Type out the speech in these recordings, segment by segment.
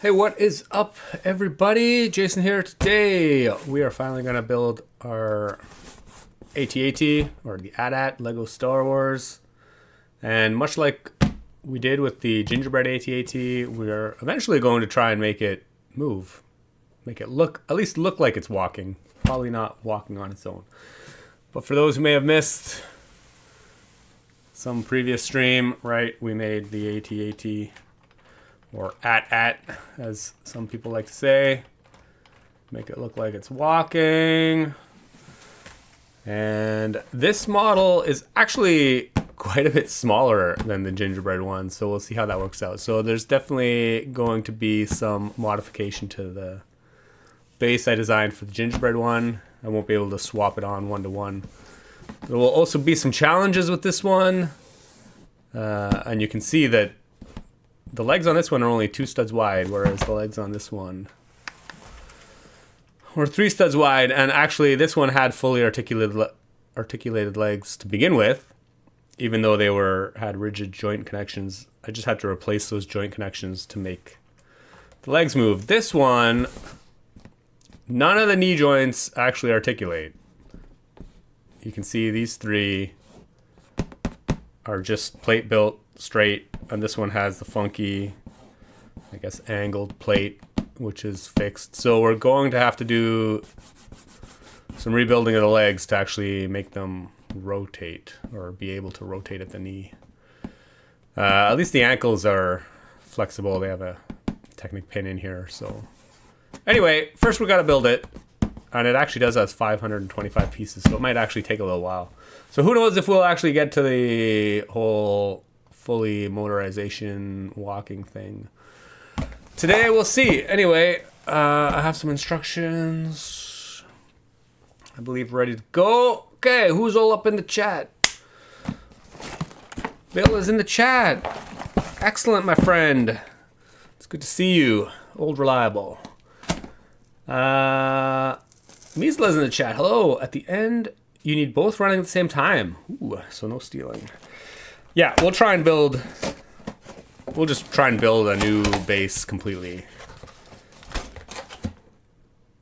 Hey, what is up, everybody? Jason here. Today, we are finally going to build our AT-AT, or the AT-AT Lego Star Wars. And much like we did with the gingerbread AT-AT, we are eventually going to try and make it move. Make it look, at least look like it's walking. Probably not walking on its own. But for those who may have missed some previous stream, right, we made the AT-AT, or AT-AT, as some people like to say. Make it look like it's walking. And this model is actually quite a bit smaller than the gingerbread one, so we'll see how that works out. So there's definitely going to be some modification to the base I designed for the gingerbread one. I won't be able to swap it on one-to-one. There will also be some challenges with this one. And you can see that the legs on this one are only 2 studs wide, whereas the legs on this one were 3 studs wide. And actually, this one had fully articulated legs to begin with, even though they had rigid joint connections. I just had to replace those joint connections to make the legs move. This one, none of the knee joints actually articulate. You can see these 3 are just plate built straight, and this one has the funky, I guess, angled plate, which is fixed. So we're going to have to do some rebuilding of the legs to actually make them rotate, or be able to rotate at the knee. At least the ankles are flexible. They have a Technic pin in here. So anyway, first we got to build it, and it actually does has 525 pieces, so it might actually take a little while. So who knows if we'll actually get to the whole fully motorization walking thing. Today we'll see. Anyway, I have some instructions, I believe, ready to go. Okay, who's all up in the chat? Bill is in the chat. Excellent, my friend. It's good to see you. Old reliable. Misla's in the chat. Hello. At the end, you need both running at the same time. Ooh, so no stealing. Yeah, we'll just try and build a new base completely.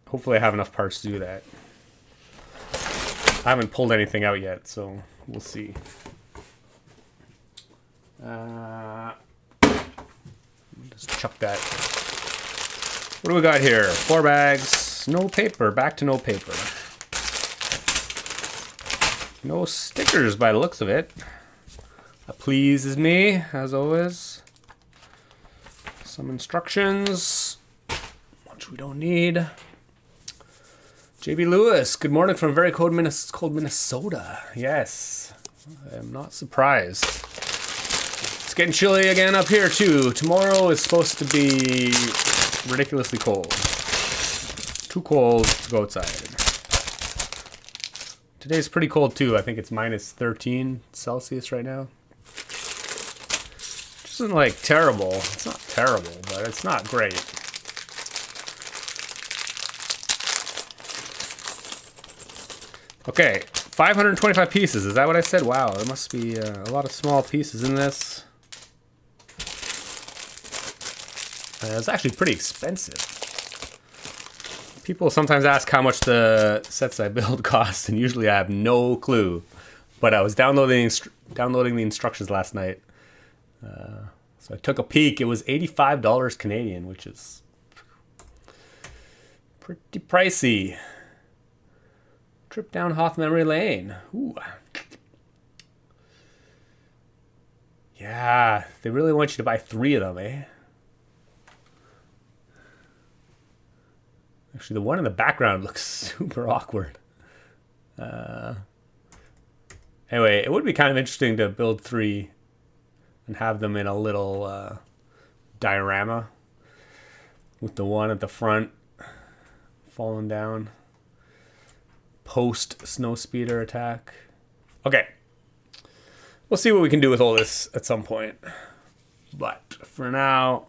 Hopefully I have enough parts to do that. I haven't pulled anything out yet, so we'll see. Just chuck that. What do we got here? 4 bags. No paper. Back to no paper. No stickers by the looks of it. That pleases me, as always. Some instructions, which we don't need. JB Lewis, good morning from very cold Minnesota. Yes, I am not surprised. It's getting chilly again up here too. Tomorrow is supposed to be ridiculously cold. Too cold to go outside. Today's pretty cold too. I think it's minus 13 Celsius right now. Which isn't like terrible. It's not terrible, but it's not great. Okay, 525 pieces. Is that what I said? Wow, there must be a lot of small pieces in this. It's actually pretty expensive. People sometimes ask how much the sets I build cost, and usually I have no clue. But I was downloading the instructions last night. So I took a peek. It was $85 Canadian, which is pretty pricey. Trip down Hoth memory lane. Ooh. Yeah, they really want you to buy 3 of them, eh? Actually, the one in the background looks super awkward. Anyway, it would be kind of interesting to build 3 and have them in a little diorama with the one at the front falling down post snowspeeder attack. Okay, we'll see what we can do with all this at some point, but for now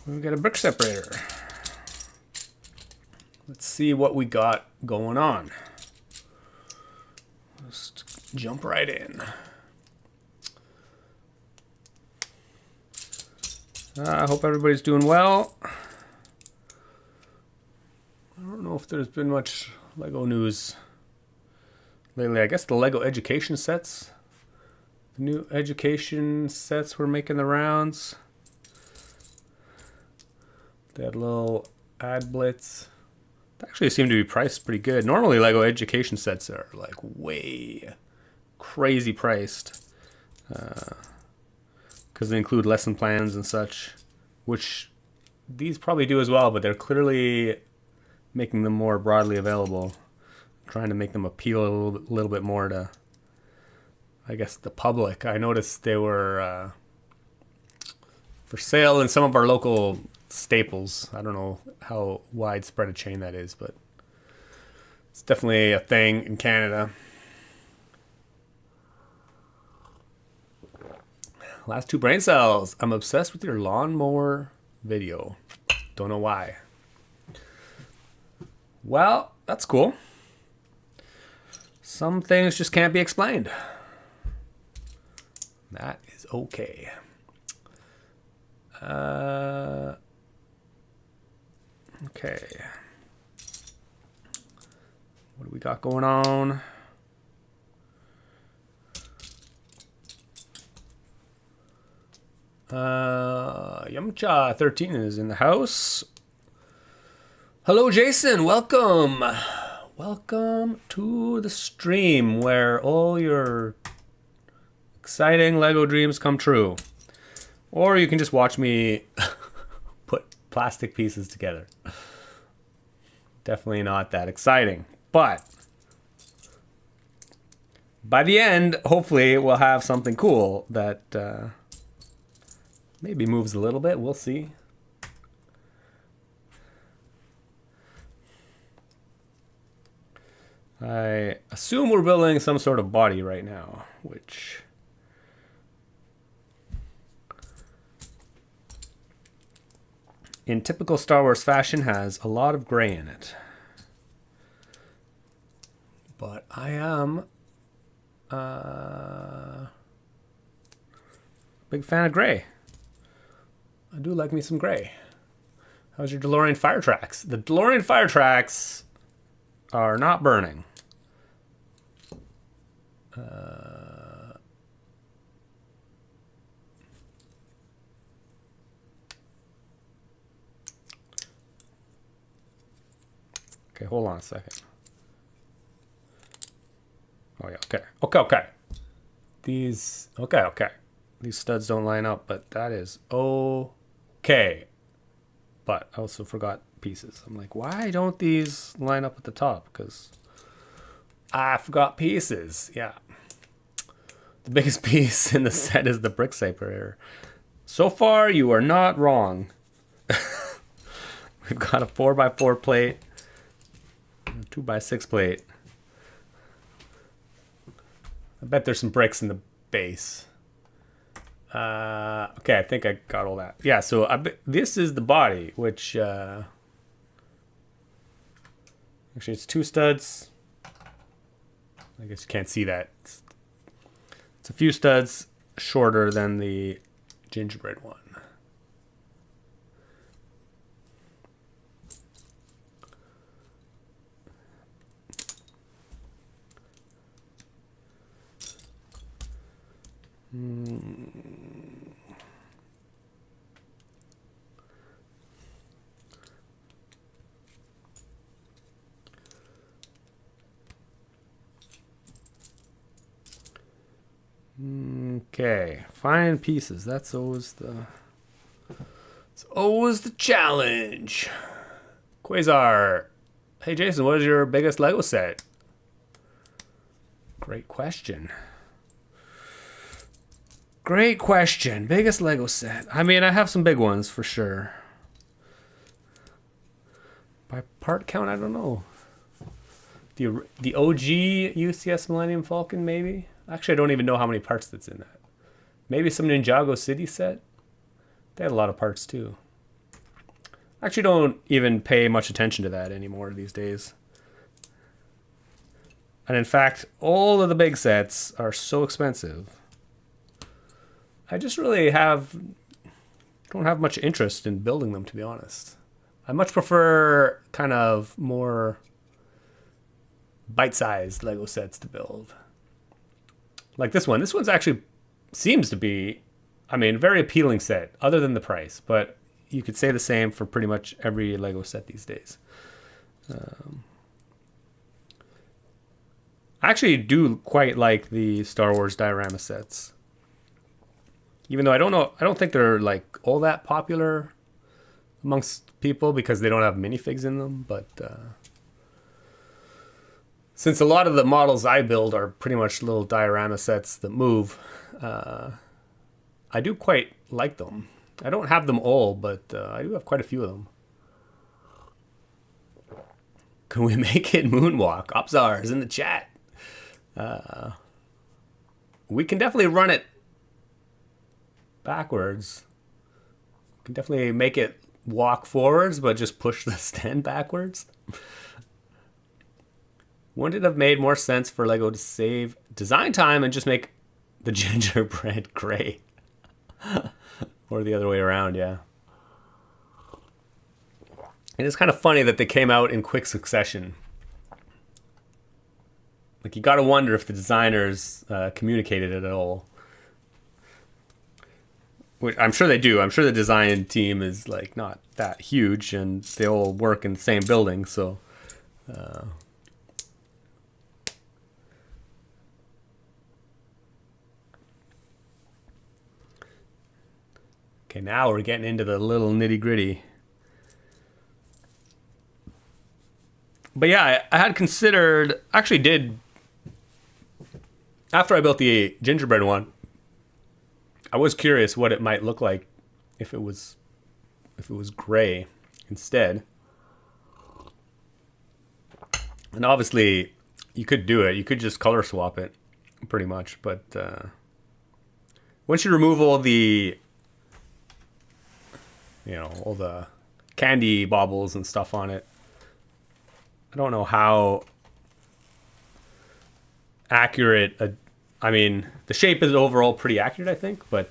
we've got a brick separator. Let's see what we got going on. Just jump right in. I hope everybody's doing well. I don't know if there's been much Lego news lately. I guess the Lego education sets. The new education sets were making the rounds. They had a little ad blitz. They actually seem to be priced pretty good. Normally Lego education sets are like way crazy priced. Because they include lesson plans and such, which these probably do as well, but they're clearly making them more broadly available, trying to make them appeal a little bit more to, I guess, the public. I noticed they were for sale in some of our local Staples. I don't know how widespread a chain that is, but it's definitely a thing in Canada. Last two brain cells. I'm obsessed with your lawnmower video. Don't know why. Well, that's cool. Some things just can't be explained. That is okay. Okay. What do we got going on? Yumcha 13 is in the house. Hello, Jason. Welcome. Welcome to the stream where all your exciting Lego dreams come true. Or you can just watch me put plastic pieces together. Definitely not that exciting. But by the end, hopefully, we'll have something cool that maybe moves a little bit. We'll see. I assume we're building some sort of body right now, which in typical Star Wars fashion has a lot of gray in it. But I am a big fan of gray. I do like me some gray. How's your DeLorean fire tracks? The DeLorean fire tracks are not burning. Okay, hold on a second. Oh yeah, okay. These, okay. These studs don't line up, but that is okay. But I also forgot pieces. I'm like, why don't these line up at the top? Because I forgot pieces. Yeah. The biggest piece in the set is the brick saper. So far, you are not wrong. We've got a 4x4 plate, a 2x6 plate. I bet there's some bricks in the base. Okay, I think I got all that. Yeah, so this is the body, which actually it's two studs. I guess you can't see that. It's a few studs shorter than the gingerbread one. Okay, fine pieces. That's always the challenge. Quasar. Hey Jason, what is your biggest Lego set? Great question. Biggest Lego set. I mean, I have some big ones for sure. By part count, I don't know. The OG UCS Millennium Falcon, maybe? Actually, I don't even know how many parts that's in that. Maybe some Ninjago City set. They had a lot of parts too. I actually don't even pay much attention to that anymore these days. And in fact, all of the big sets are so expensive. I just really have don't have much interest in building them, to be honest. I much prefer kind of more bite-sized Lego sets to build. Like this one. This one's actually seems to be, I mean, a very appealing set, other than the price. But you could say the same for pretty much every Lego set these days. I actually do quite like the Star Wars diorama sets. Even though I don't think they're like all that popular amongst people because they don't have minifigs in them. But since a lot of the models I build are pretty much little diorama sets that move, I do quite like them. I don't have them all, but I do have quite a few of them. Can we make it moonwalk? Opzar is in the chat. We can definitely run it backwards. We can definitely make it walk forwards, but just push the stand backwards. Wouldn't it have made more sense for Lego to save design time and just make the gingerbread gray? Or the other way around, yeah. And it's kind of funny that they came out in quick succession. Like, you gotta wonder if the designers communicated it at all. Which I'm sure they do. I'm sure the design team is like not that huge, and they all work in the same building. So, okay, now we're getting into the little nitty gritty. But yeah, I had considered, actually did, after I built the gingerbread one, I was curious what it might look like if it was gray instead. And obviously, you could do it. You could just color swap it, pretty much. But once you remove all the, all the candy baubles and stuff on it, I don't know how accurate. I mean, the shape is overall pretty accurate, I think, but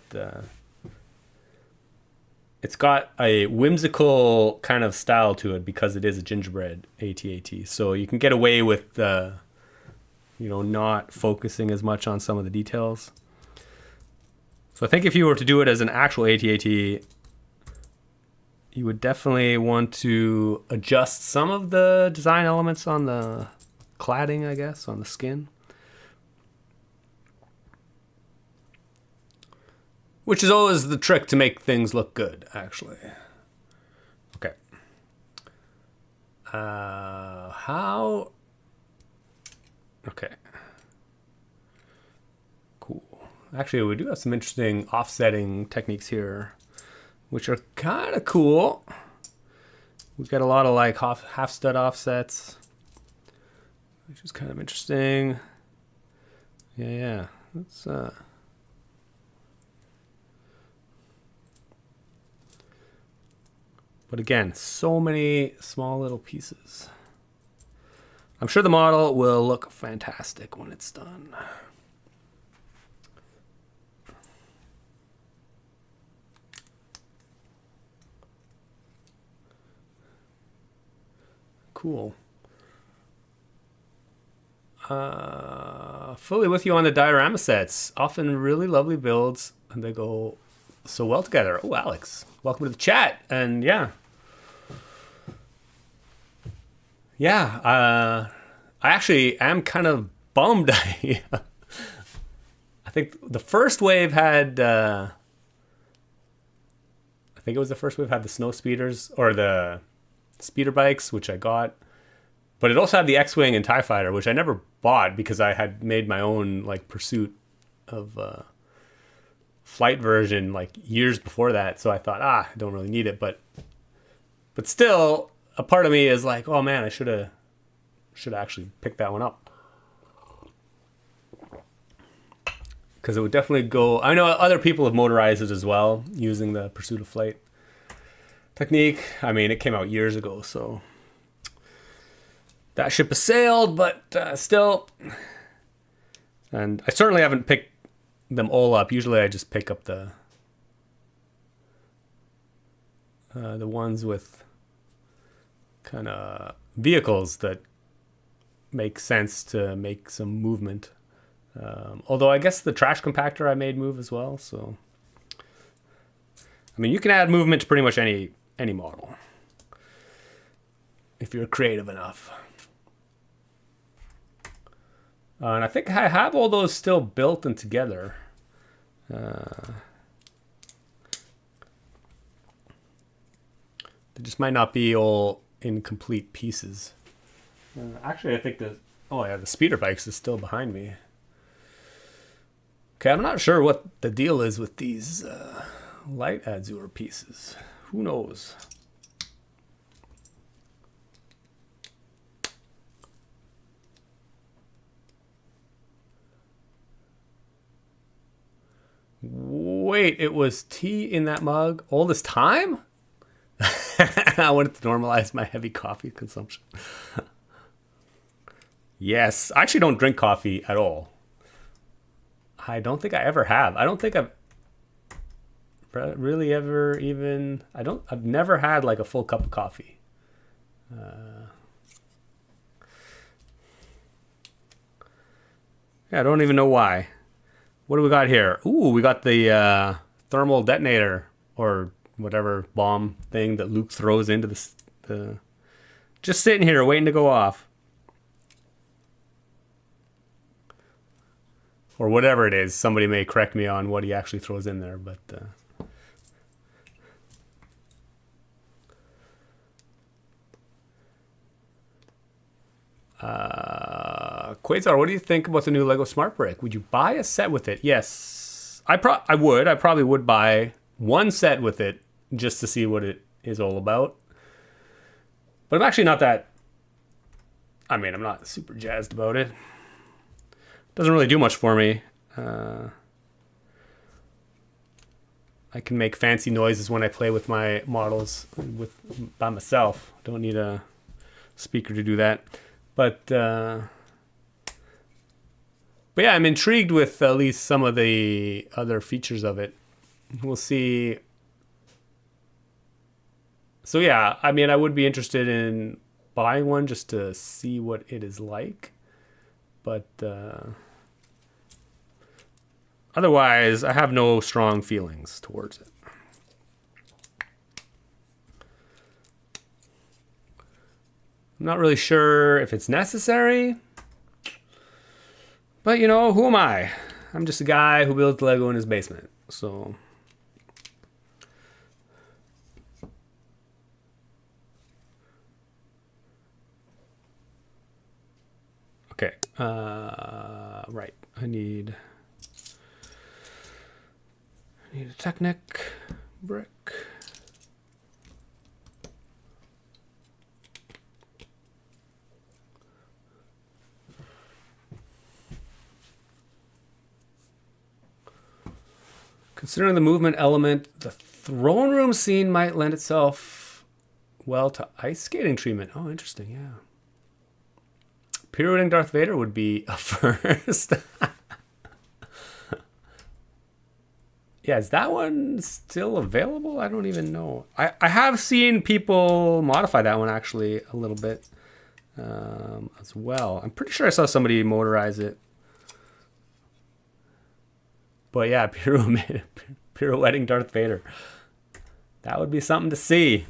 it's got a whimsical kind of style to it because it is a gingerbread AT-AT. So you can get away with not focusing as much on some of the details. So I think if you were to do it as an actual AT-AT, you would definitely want to adjust some of the design elements on the cladding, I guess, on the skin. Which is always the trick to make things look good, actually. Okay. How? Okay. Cool. Actually, we do have some interesting offsetting techniques here, which are kind of cool. We've got a lot of like half stud offsets, which is kind of interesting. Yeah. Let's But again, so many small little pieces. I'm sure the model will look fantastic when it's done. Cool. Fully with you on the diorama sets. Often really lovely builds, and they go so well together. Oh, Alex, welcome to the chat. And yeah, I actually am kind of bummed. I think the first wave had, I think it was the first wave had the snow speeders or the speeder bikes, which I got. But it also had the X-Wing and TIE Fighter, which I never bought because I had made my own like pursuit of flight version like years before that. So I thought, I don't really need it. But still, a part of me is like, oh man, I should have actually picked that one up. Because it would definitely go. I know other people have motorized it as well using the pursuit of flight technique. I mean, it came out years ago, so that ship has sailed, but still. And I certainly haven't picked them all up. Usually I just pick up the the ones with kind of vehicles that make sense to make some movement. Although I guess the trash compactor I made move as well. So, I mean, you can add movement to pretty much any model if you're creative enough. And I think I have all those still built and together. They just might not be all in complete pieces. Actually, I think the speeder bikes is still behind me. Okay, I'm not sure what the deal is with these light Azure pieces. Who knows? Wait, it was tea in that mug all this time? I wanted to normalize my heavy coffee consumption. Yes, I actually don't drink coffee at all. I don't think I ever have. I don't think I've really ever even... I've never had like a full cup of coffee. Yeah, I don't even know why. What do we got here? Ooh, we got the thermal detonator or whatever bomb thing that Luke throws into the just sitting here waiting to go off. Or whatever it is. Somebody may correct me on what he actually throws in there, but Quasar, what do you think about the new Lego Smart Brick? Would you buy a set with it? Yes. I would. I probably would buy one set with it just to see what it is all about. But I'm actually not that... I mean, I'm not super jazzed about it. Doesn't really do much for me. I can make fancy noises when I play with my models by myself. Don't need a speaker to do that. But yeah, I'm intrigued with at least some of the other features of it. We'll see. So yeah, I mean, I would be interested in buying one just to see what it is like. But otherwise, I have no strong feelings towards it. I'm not really sure if it's necessary. But, you know, who am I? I'm just a guy who builds Lego in his basement. So... Okay. Right. I need a Technic brick. Considering the movement element, the throne room scene might lend itself well to ice skating treatment. Oh, interesting, yeah. Pirouetting Darth Vader would be a first. Yeah, is that one still available? I don't even know. I have seen people modify that one actually a little bit as well. I'm pretty sure I saw somebody motorize it. But yeah, pirouetting Darth Vader. That would be something to see.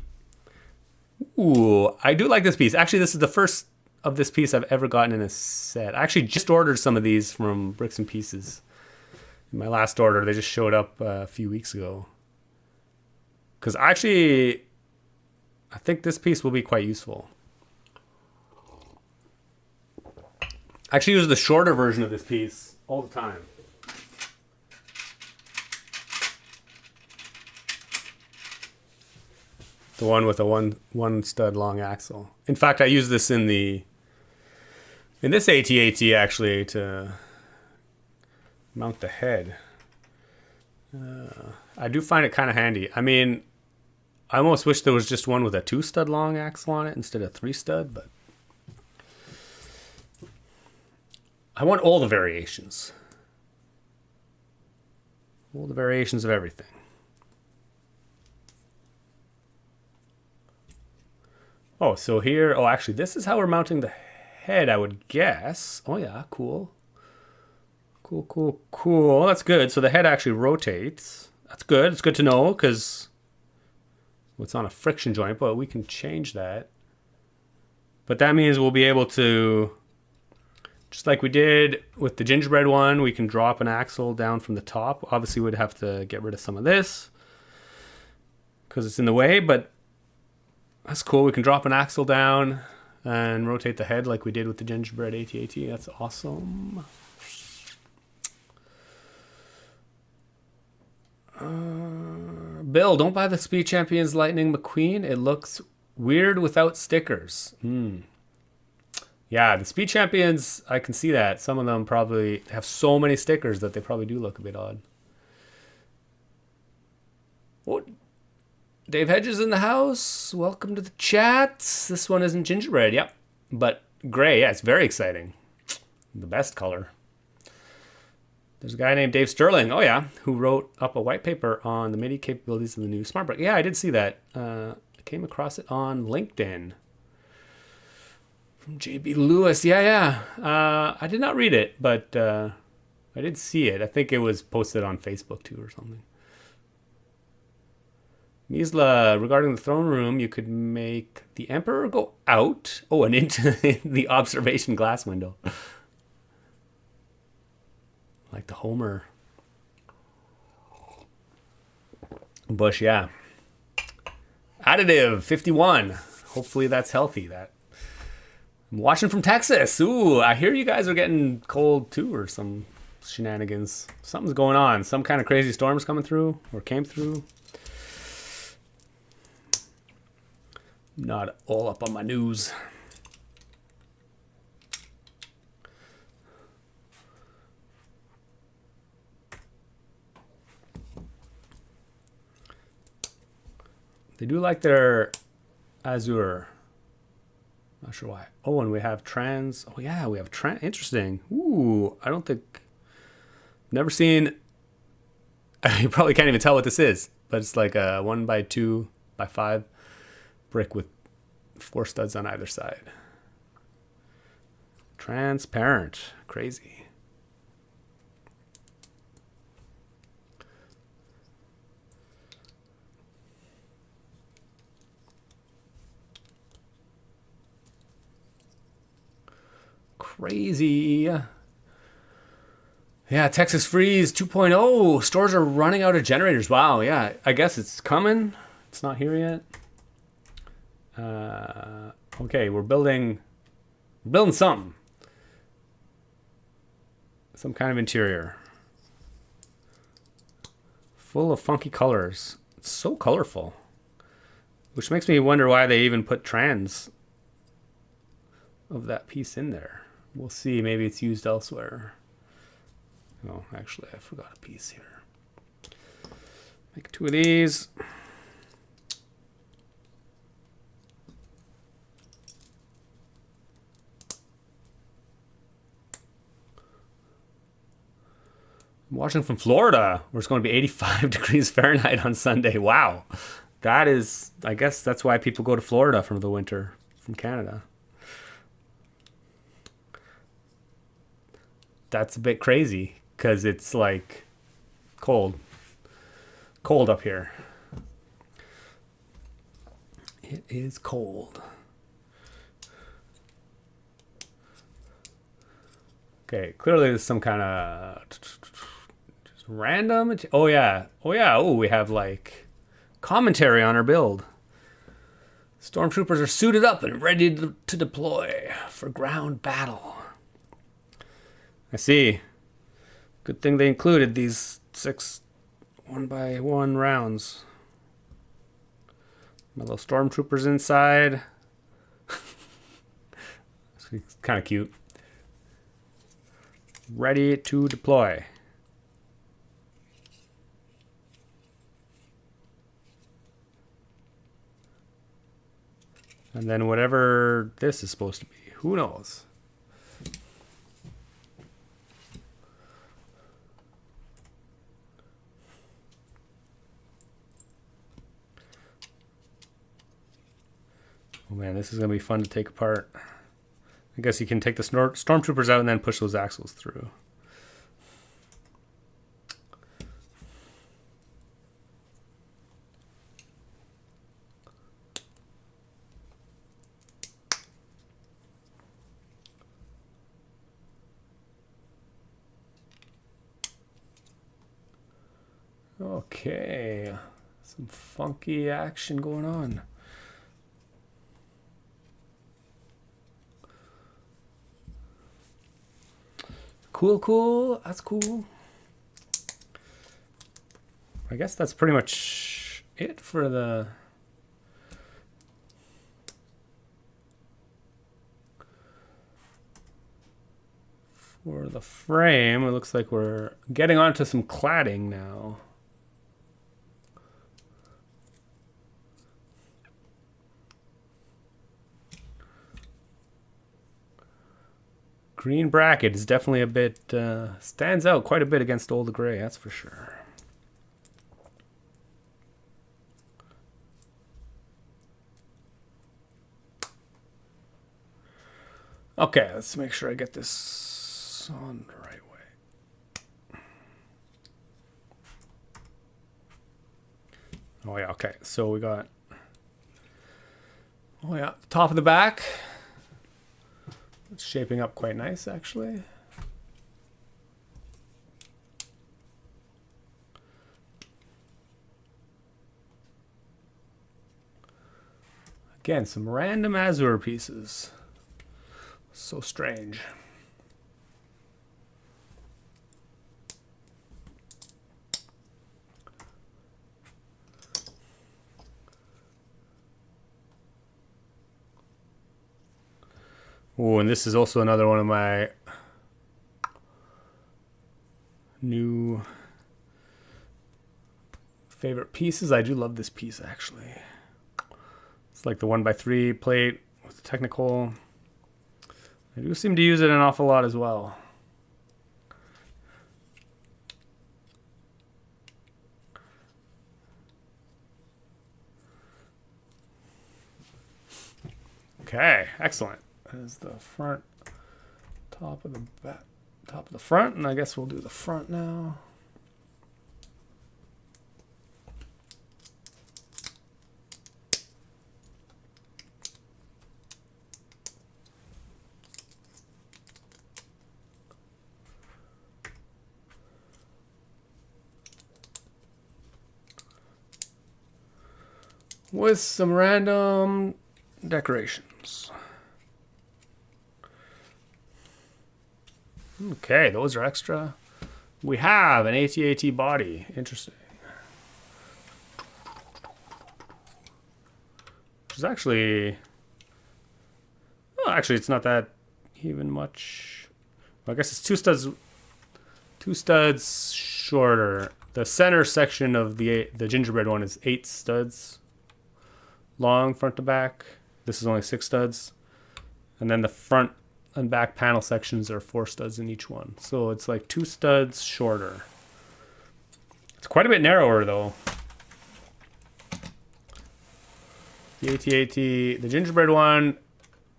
Ooh, I do like this piece. Actually, this is the first of this piece I've ever gotten in a set. I actually just ordered some of these from Bricks and Pieces. In my last order, they just showed up a few weeks ago. Because actually, I think this piece will be quite useful. I actually use the shorter version of this piece all the time. The one with a one stud long axle. In fact, I use this in this AT-AT actually to mount the head. I do find it kind of handy. I mean, I almost wish there was just one with a 2 stud long axle on it instead of 3 stud, but I want all the variations. All the variations of everything. Oh, so here, oh, actually, this is how we're mounting the head, I would guess. Oh, yeah, cool. Cool, cool, cool. That's good. So the head actually rotates. That's good. It's good to know because it's on a friction joint, but we can change that. But that means we'll be able to, just like we did with the gingerbread one, we can drop an axle down from the top. Obviously, we'd have to get rid of some of this because it's in the way, but that's cool. We can drop an axle down and rotate the head like we did with the gingerbread AT-AT. That's awesome. Bill, don't buy the Speed Champions Lightning McQueen. It looks weird without stickers. Yeah, the Speed Champions, I can see that. Some of them probably have so many stickers that they probably do look a bit odd. Oh, Dave Hedges in the house. Welcome to the chat. This one isn't gingerbread, yep. But gray, yeah, it's very exciting. The best color. There's a guy named Dave Sterling, oh yeah, who wrote up a white paper on the MIDI capabilities of the new Smart Brick. Yeah, I did see that. I came across it on LinkedIn. From JB Lewis, yeah. I did not read it, but I did see it. I think it was posted on Facebook too or something. Misla, regarding the throne room, you could make the Emperor go out. Oh, and into the observation glass window. Like the Homer bush, yeah. Additive 51. Hopefully that's healthy. That I'm watching from Texas. Ooh, I hear you guys are getting cold too, or some shenanigans. Something's going on. Some kind of crazy storm's coming through or came through. Not all up on my news. They do like their Azure. Not sure why. Oh, and we have trans. Oh, yeah, we have trans. Interesting. Ooh, I don't think. Never seen. You probably can't even tell what this is, but it's like a 1x2x5 brick with 4 studs on either side. Transparent. Crazy. Crazy. Yeah, Texas Freeze 2.0. Stores are running out of generators. Wow, yeah. I guess it's coming. It's not here yet. Okay, we're building something. Some kind of interior. Full of funky colors. It's so colorful. Which makes me wonder why they even put trans of that piece in there. We'll see. Maybe it's used elsewhere. Oh, actually, I forgot a piece here. Make 2 of these. I'm watching from Florida, where it's going to be 85 degrees Fahrenheit on Sunday. Wow. That is, I guess that's why people go to Florida from the winter, from Canada. That's a bit crazy because it's like cold up here. It is cold. Okay, clearly there's some kind of just random. Oh yeah. Oh, we have like commentary on our build. Stormtroopers are suited up and ready to deploy for ground battle. I see. Good thing they included these 6 1x1 rounds. My little stormtroopers inside. It's kind of cute. Ready to deploy. And then whatever this is supposed to be, who knows? Oh man, this is going to be fun to take apart. I guess you can take the stormtroopers out and then push those axles through. Okay, some funky action going on. Cool. That's cool. I guess that's pretty much it for the frame. It looks like we're getting onto some cladding now. Green bracket is definitely a bit, stands out quite a bit against all the gray, that's for sure. Okay, let's make sure I get this on the right way. Oh yeah, okay, so we got, oh yeah, top of the back. It's shaping up quite nice, actually. Again, some random azure pieces. So strange. Oh, and this is also another one of my new favorite pieces. I do love this piece, actually. It's like the 1x3 plate with the technical. I do seem to use it an awful lot as well. Okay, excellent. There's the front, top of the back, top of the front, and I guess we'll do the front now. With some random decorations. Okay, those are extra. We have an AT-AT body. Interesting. Which is actually... Oh, actually, it's not that even much. Well, I guess it's two studs shorter. The center section of the gingerbread one is 8 studs long, front to back. This is only 6 studs. And then the front and back panel sections are 4 studs in each one. So it's like 2 studs shorter. It's quite a bit narrower though. The AT-AT, the gingerbread one,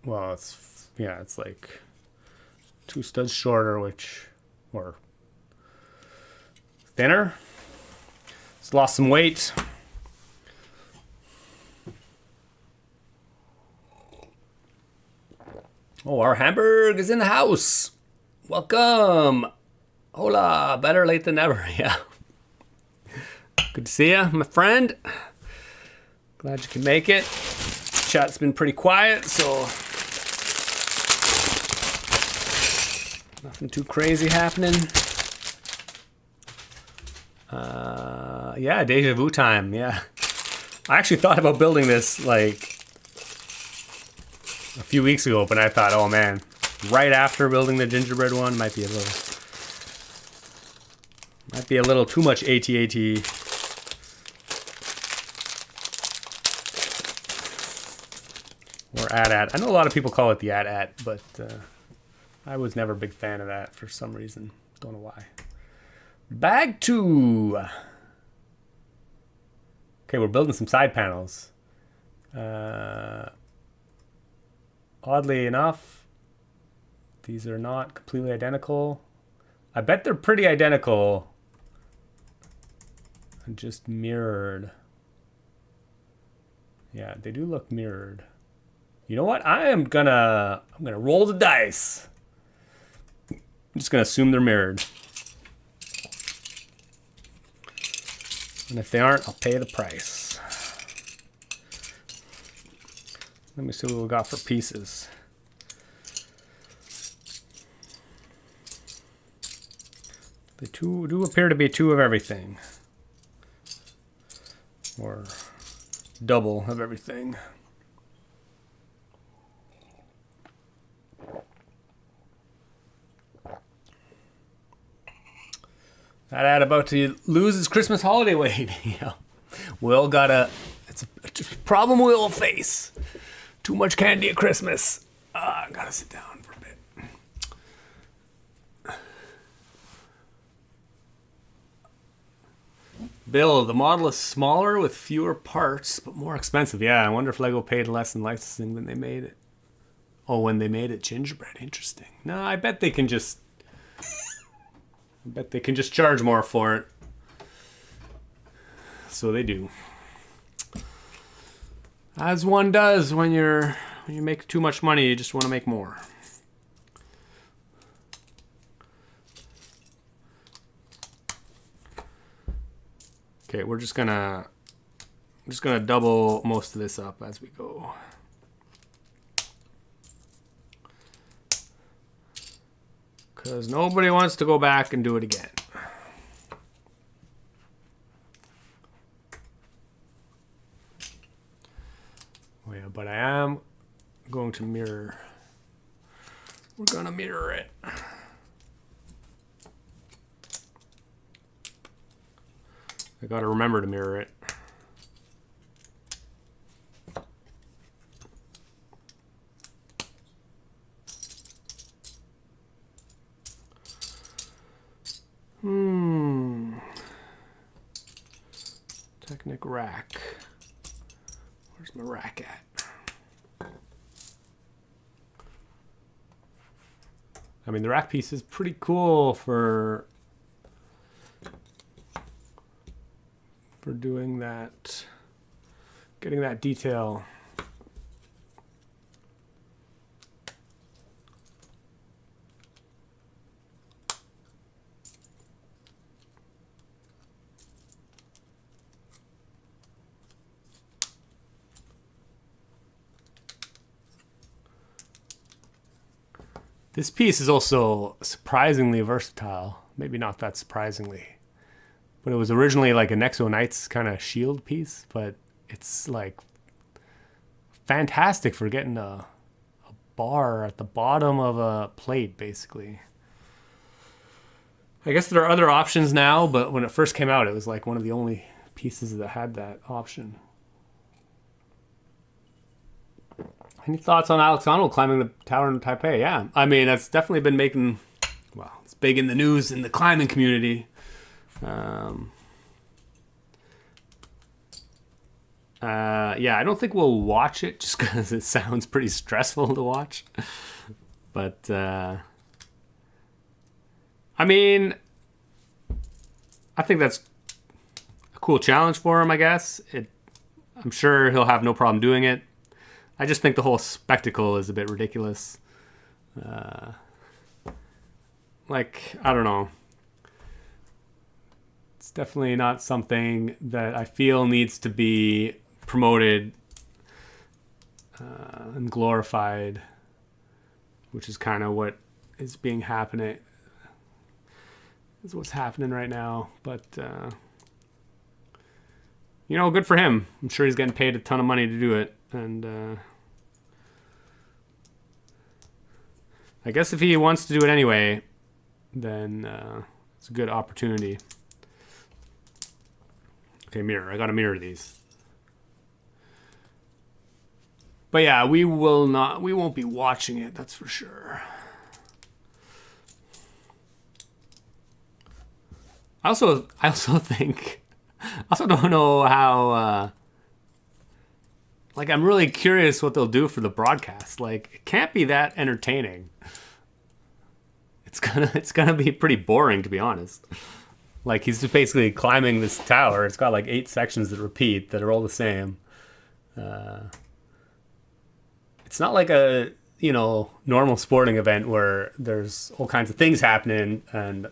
well, it's like 2 studs shorter, or thinner. It's lost some weight. Oh, our Hamburg is in the house. Welcome. Hola. Better late than never. Yeah. Good to see you, my friend. Glad you can make it. Chat's been pretty quiet, so nothing too crazy happening. Yeah, deja vu time. Yeah. I actually thought about building this like a few weeks ago, but I thought, oh man, right after building the gingerbread one might be a little too much AT-AT. Or AT-AT. I know a lot of people call it the AT-AT, but I was never a big fan of that for some reason. Don't know why. Bag 2. Okay, we're building some side panels. oddly enough, these are not completely identical. I bet they're pretty identical and just mirrored. Yeah, they do look mirrored. You know what? I'm gonna roll the dice. I'm just gonna assume they're mirrored. And if they aren't, I'll pay the price. Let me see what we got for pieces. They do appear to be two of everything. Or double of everything. That ad about to lose his Christmas holiday weight. Yeah. Will it's a problem we'll face. Too much candy at Christmas. I gotta sit down for a bit. Bill, the model is smaller with fewer parts, but more expensive. Yeah, I wonder if Lego paid less in licensing when they made it. Oh, when they made it gingerbread. Interesting. No, I bet they can just charge more for it. So they do. As one does when you make too much money, you just want to make more. Okay, I'm just gonna double most of this up as we go. Because nobody wants to go back and do it again. Oh yeah, but I am going to mirror. We're gonna mirror it. I gotta remember to mirror it. Technic rack. Where's my rack at? I mean, the rack piece is pretty cool for doing that, getting that detail. This piece is also surprisingly versatile. Maybe not that surprisingly. But it was originally like a Nexo Knights kind of shield piece, but it's like fantastic for getting a bar at the bottom of a plate, basically. I guess there are other options now, but when it first came out, it was like one of the only pieces that had that option. Any thoughts on Alex Honnold climbing the tower in Taipei? Yeah, I mean, that's definitely been making, well, it's big in the news in the climbing community. Yeah, I don't think we'll watch it just because it sounds pretty stressful to watch. But, I mean, I think that's a cool challenge for him, I guess. I'm sure he'll have no problem doing it. I just think the whole spectacle is a bit ridiculous. Like, I don't know. It's definitely not something that I feel needs to be promoted and glorified, which is kind of what is what's happening right now. But, you know, good for him. I'm sure he's getting paid a ton of money to do it. And I guess if he wants to do it anyway, then it's a good opportunity. Okay, mirror. I gotta mirror these. But yeah, we won't be watching it, that's for sure. I also think, I also don't know how Like, I'm really curious what they'll do for the broadcast. Like, it can't be that entertaining. It's gonna be pretty boring, to be honest. Like, he's just basically climbing this tower. It's got like 8 sections that repeat that are all the same. It's not like a normal sporting event where there's all kinds of things happening and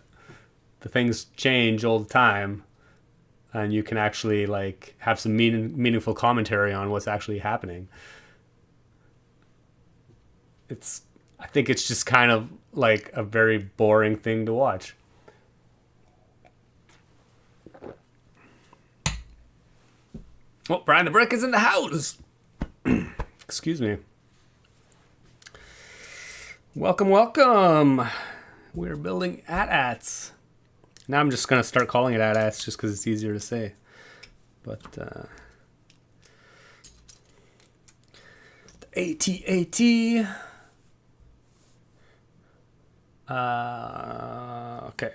the things change all the time, and you can actually like have some meaningful commentary on what's actually happening. I think it's just kind of like a very boring thing to watch. Oh, Brian the Brick is in the house. Excuse me. Welcome, welcome. We're building AT-ATs. Now I'm just going to start calling it AT-ATs just because it's easier to say. But the AT-AT. Okay.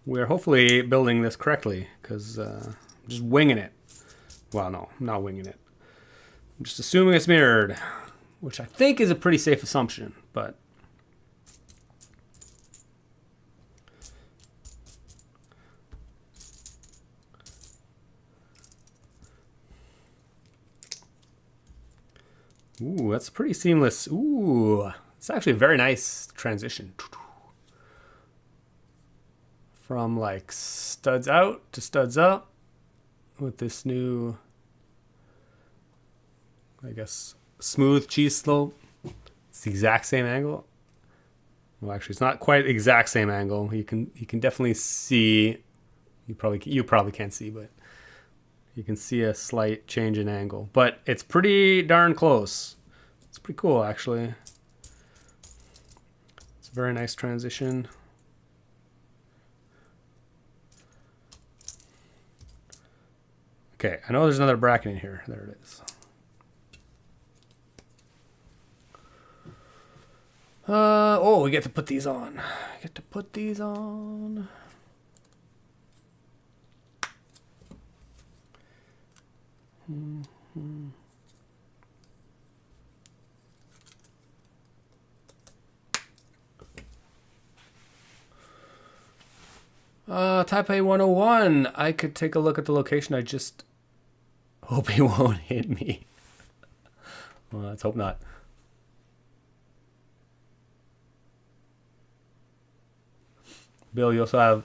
We're hopefully building this correctly because I'm just winging it. Well, no, I'm not winging it. I'm just assuming it's mirrored, which I think is a pretty safe assumption, but ooh, that's pretty seamless. Ooh, it's actually a very nice transition. From like studs out to studs up with this new, I guess, smooth cheese slope. It's the exact same angle. Well, actually, it's not quite the exact same angle. You can definitely see. You probably can't see, but you can see a slight change in angle. But it's pretty darn close. It's pretty cool, actually. It's a very nice transition. Okay, I know there's another bracket in here. There it is. Oh, we get to put these on. Taipei 101. I could take a look at the location. I just hope he won't hit me. Well, let's hope not. Bill, you also have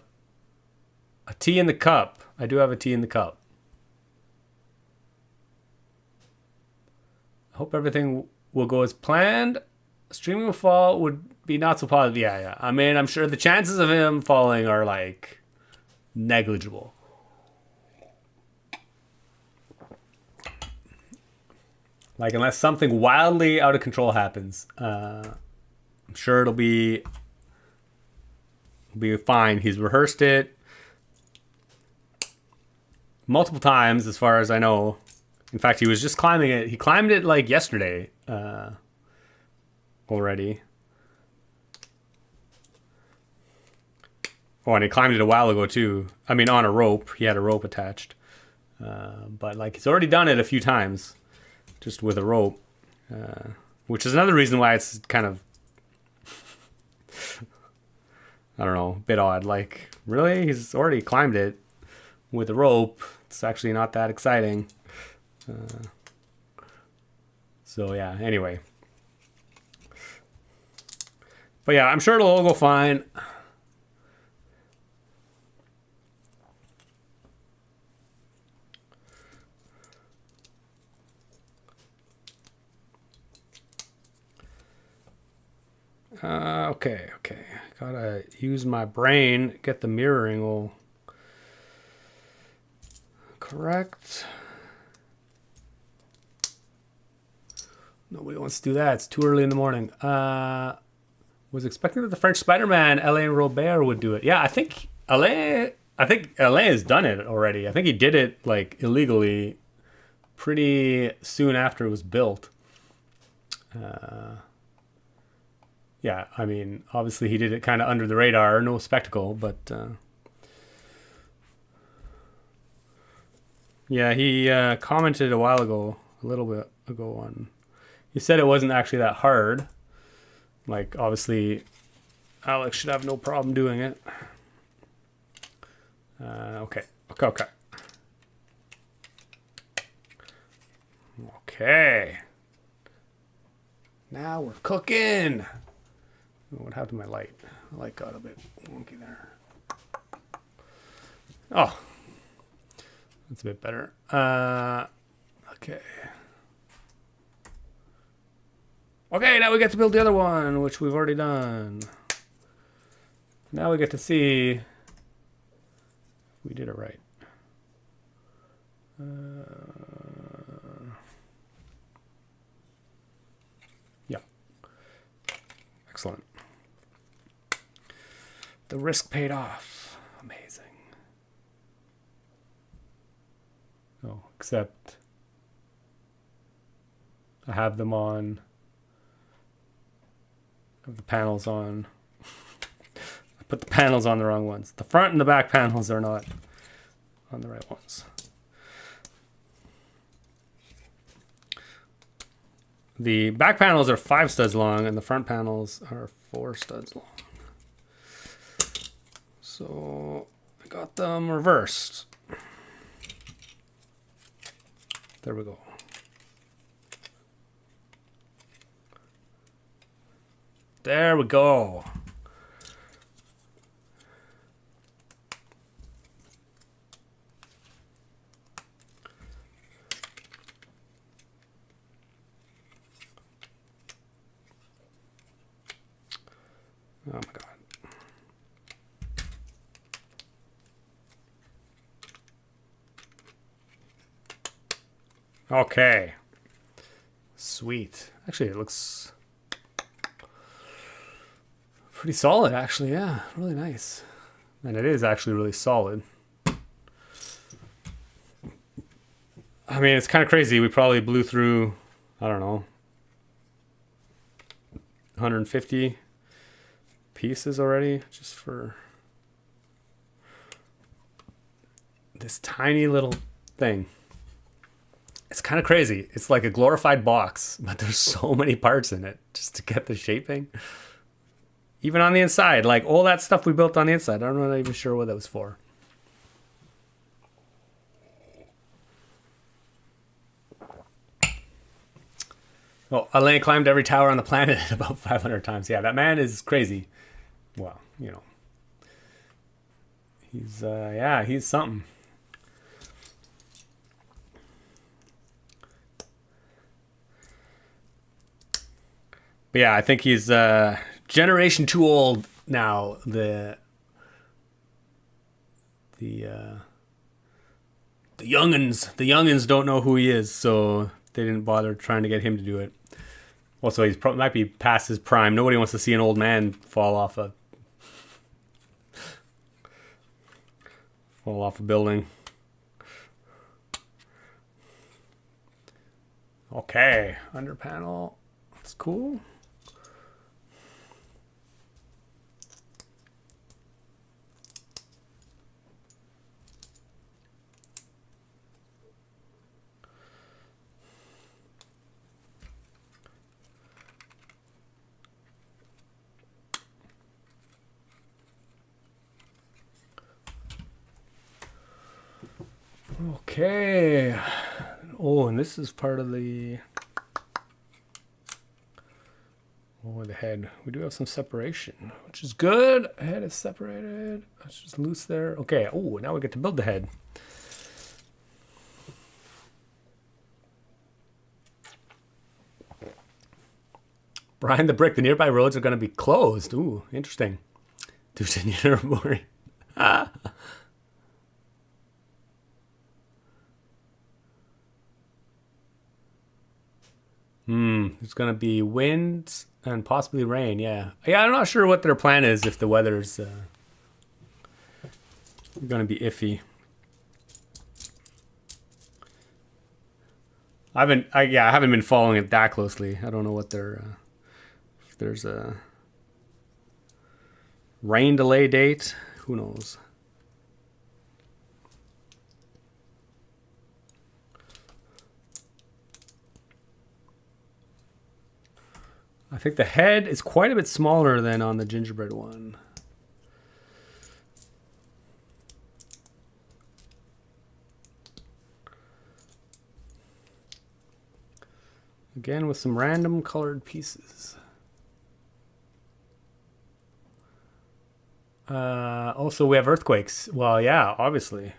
a tea in the cup. I do have a tea in the cup. I hope everything will go as planned. Streaming will fall would be not so positive. Yeah. I mean, I'm sure the chances of him falling are like negligible. Like, unless something wildly out of control happens, I'm sure it'll be fine. He's rehearsed it multiple times, as far as I know. In fact, he was just climbing it. He climbed it like yesterday already. Oh, and he climbed it a while ago too. I mean, on a rope. He had a rope attached. But like, he's already done it a few times, just with a rope, which is another reason why it's kind of, I don't know, a bit odd. Like, really? He's already climbed it with a rope. It's actually not that exciting. So yeah, anyway. But yeah, I'm sure it'll all go fine. Okay. Gotta use my brain, get the mirroring all correct. Nobody wants to do that. It's too early in the morning. Was expecting that the French Spider-Man, Alain Robert, would do it. Yeah, I think Alain has done it already. I think he did it like illegally pretty soon after it was built. Yeah, I mean, obviously he did it kind of under the radar, no spectacle, but Yeah, he commented a while ago, a little bit ago on. He said it wasn't actually that hard. Like, obviously, Alex should have no problem doing it. Okay. Okay. Now we're cooking. What happened to my light? The light got a bit wonky there. Oh, that's a bit better. Okay. Okay, now we get to build the other one, which we've already done. Now we get to see if we did it right. Yeah. Excellent. The risk paid off. Amazing. Oh, except I have them on. I have the panels on. I put the panels on the wrong ones. The front and the back panels are not on the right ones. The back panels are 5 studs long and the front panels are 4 studs long. So I got them reversed. There we go. There we go. Oh my God. Okay. Sweet. Actually, it looks pretty solid, actually. Yeah, really nice. And it is actually really solid. I mean, it's kind of crazy. We probably blew through, I don't know, 150 pieces already just for this tiny little thing. It's kind of crazy. It's like a glorified box, but there's so many parts in it just to get the shaping. Even on the inside, like all that stuff we built on the inside. I'm not even sure what that was for. Well, Alain climbed every tower on the planet about 500 times. Yeah, that man is crazy. Well, you know. He's, yeah, he's something. But yeah, I think he's generation too old now. The youngins don't know who he is, so they didn't bother trying to get him to do it. Also, he's might be past his prime. Nobody wants to see an old man fall off a building. Okay, under panel. That's cool. Okay. Oh, and this is part of the head. We do have some separation, which is good. Head is separated. It's just loose there. Okay. Oh, now we get to build the head. Brian the Brick, the nearby roads are going to be closed. Ooh, interesting. It's going to be wind and possibly rain. Yeah. Yeah, I'm not sure what their plan is if the weather's going to be iffy. I haven't been following it that closely. I don't know what their if there's a rain delay date. Who knows? I think the head is quite a bit smaller than on the gingerbread one. Again, with some random colored pieces. Also, we have earthquakes. Well, yeah, obviously.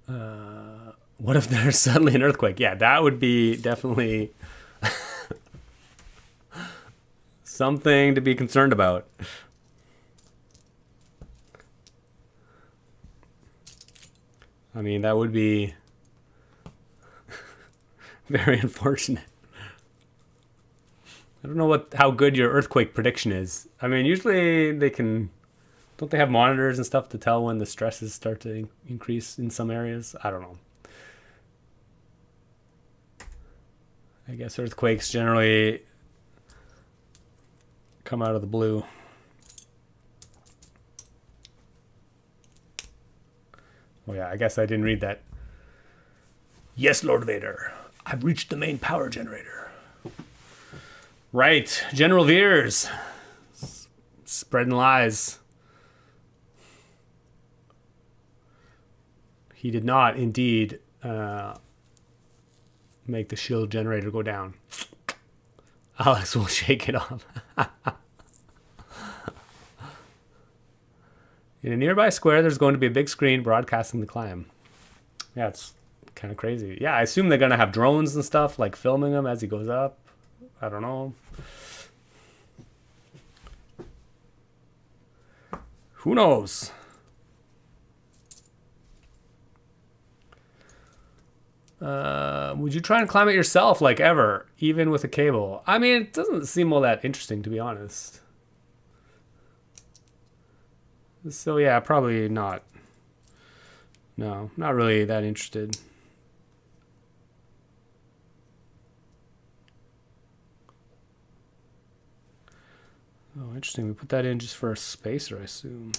What if there's suddenly an earthquake? Yeah, that would be definitely something to be concerned about. I mean, that would be very unfortunate. I don't know how good your earthquake prediction is. I mean, usually don't they have monitors and stuff to tell when the stresses start to increase in some areas? I don't know. I guess earthquakes generally come out of the blue. Oh yeah, I guess I didn't read that. Yes, Lord Vader. I've reached the main power generator. Right, General Veers. Spreading lies. He did not indeed make the shield generator go down. Alex will shake it off. In a nearby square, there's going to be a big screen broadcasting the climb. Yeah, it's kind of crazy. Yeah, I assume they're going to have drones and stuff, like filming him as he goes up. I don't know. Who knows? Would you try and climb it yourself, like ever, even with a cable? I mean, it doesn't seem all that interesting, to be honest. So yeah, probably not. No, not really that interested. Oh, interesting. We put that in just for a spacer, I assume.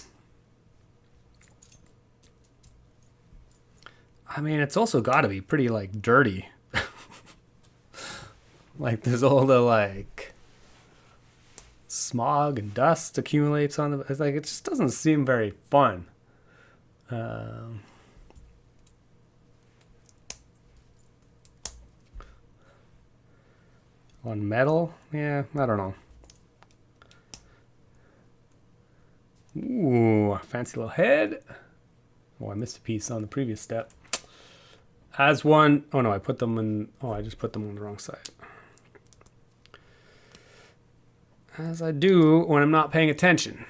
I mean, it's also got to be pretty, like, dirty. Like, there's all the, like, smog and dust accumulates on the... It's like, it just doesn't seem very fun. On metal? Yeah, I don't know. Ooh, fancy little head. Oh, I missed a piece on the previous step. As one... Oh, no, I put them in... Oh, I just put them on the wrong side. As I do when I'm not paying attention.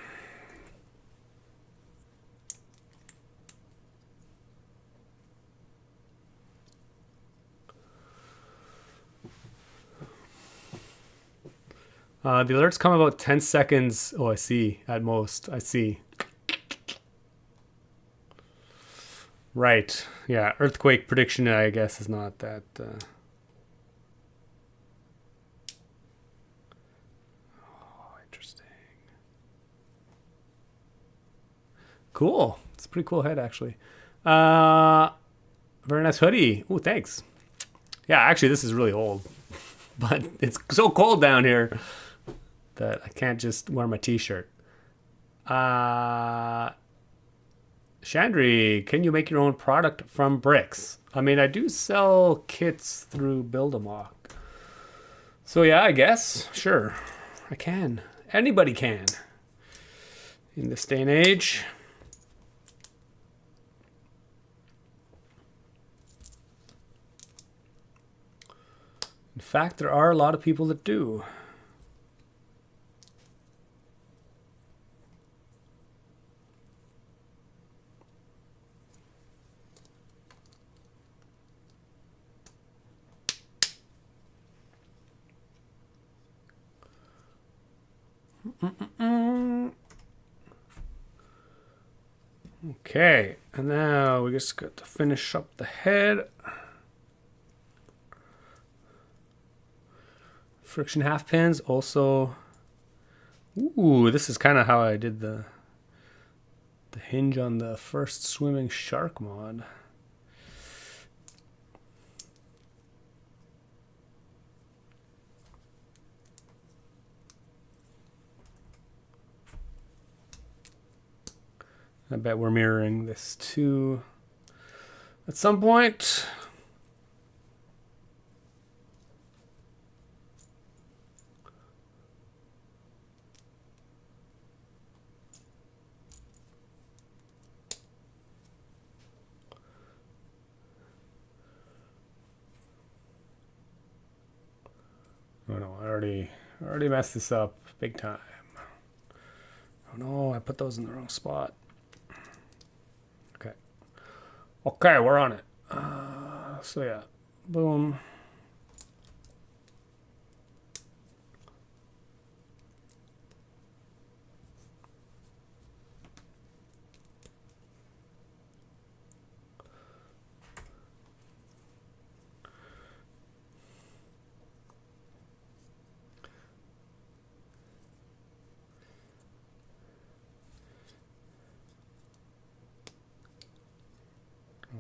The alerts come about 10 seconds. Oh, I see. At most. I see. Right. Yeah. Earthquake prediction, I guess, is not that... Oh, interesting. Cool. It's a pretty cool head, actually. Very nice hoodie. Oh, thanks. Yeah, actually, this is really old. But it's so cold down here that I can't just wear my t-shirt. Chandri, can you make your own product from bricks? I mean, I do sell kits through Build-A-Mock. So yeah, I guess. Sure. I can. Anybody can. In this day and age. In fact, there are a lot of people that do. Okay, and now we just got to finish up the head. Friction half pins also. Ooh, this is kind of how I did the hinge on the first swimming shark mod. I bet we're mirroring this too at some point. Oh no, I already messed this up big time. Oh no, I put those in the wrong spot. Okay. Okay, we're on it. So yeah, boom.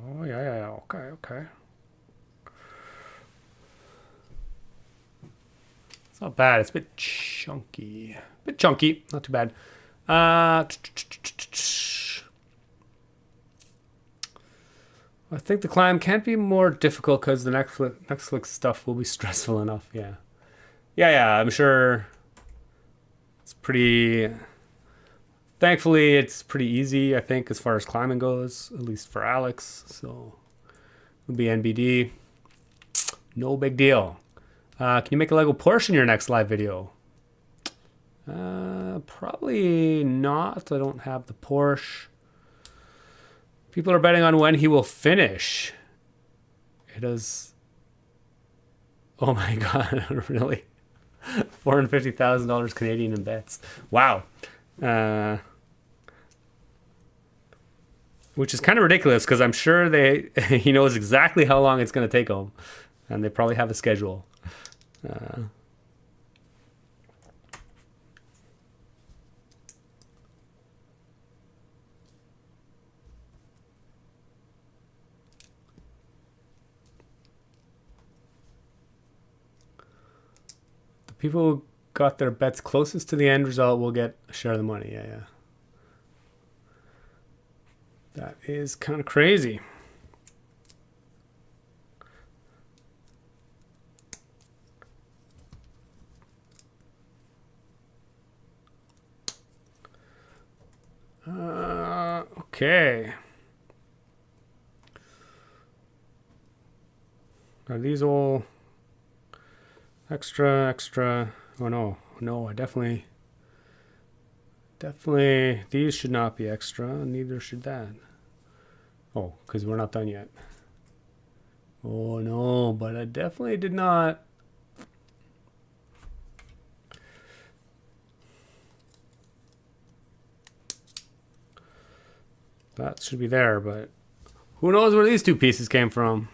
Oh yeah, okay. It's not bad. It's a bit chunky. Not too bad. I think the climb can't be more difficult because the Netflix stuff will be stressful enough. Yeah. I'm sure it's pretty. Thankfully, it's pretty easy, I think, as far as climbing goes, at least for Alex. So it'll be NBD. No big deal. Can you make a Lego Porsche in your next live video? Probably not. I don't have the Porsche. People are betting on when he will finish. It is. Oh my God, really? $450,000 Canadian in bets. Wow. Which is kind of ridiculous because I'm sure he knows exactly how long it's going to take him, and they probably have a schedule. The people who got their bets closest to the end result will get a share of the money. Yeah. That is kind of crazy. Okay. Are these all extra? Oh no, I definitely, these should not be extra, neither should that. Oh, because we're not done yet. Oh no, but I definitely did not. That should be there, but who knows where these two pieces came from?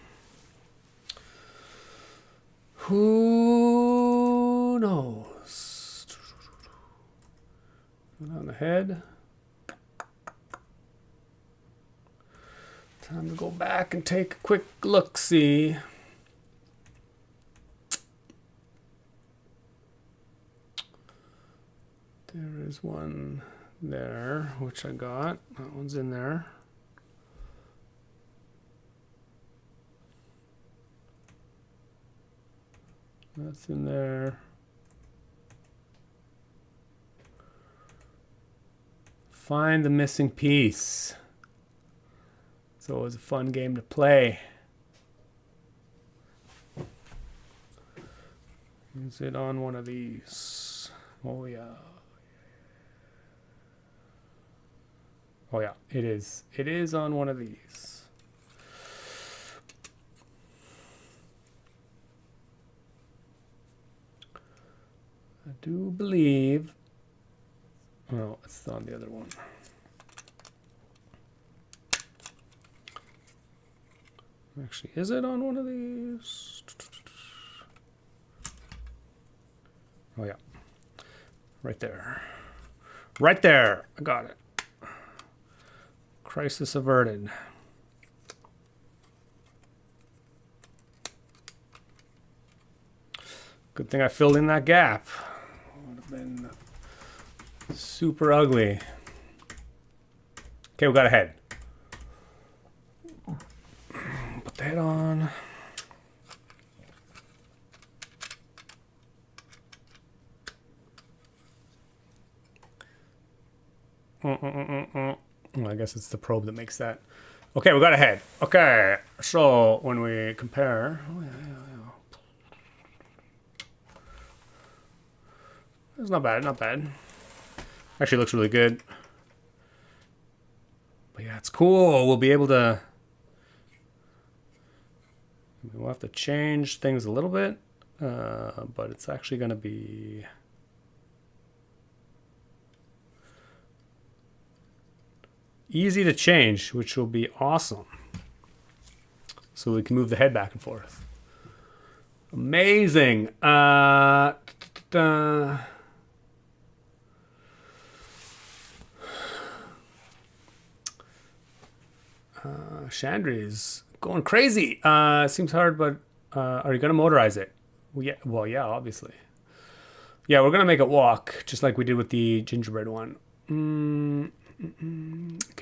Who knows? On the head. Time to go back and take a quick look-see. There is one there, which I got. That one's in there. That's in there. Find the missing piece. So it was a fun game to play. Is it on one of these? Oh yeah. Oh yeah, it is. It is on one of these. I do believe. Oh, it's on the other one. Actually, is it on one of these? Oh yeah. Right there. Right there. I got it. Crisis averted. Good thing I filled in that gap. Would have been super ugly. Okay, we got a head. Put the head on. Well, I guess it's the probe that makes that. Okay, we got a head. Okay, so when we compare, it's not bad, not bad. Actually, looks really good. But yeah, it's cool. We'll be able to. We'll have to change things a little bit, but it's actually going to be. Easy to change, which will be awesome. So we can move the head back and forth. Amazing. Chandry's going crazy. Seems hard, but are you going to motorize it? Well, yeah, obviously. Yeah, we're going to make it walk, just like we did with the gingerbread one. Can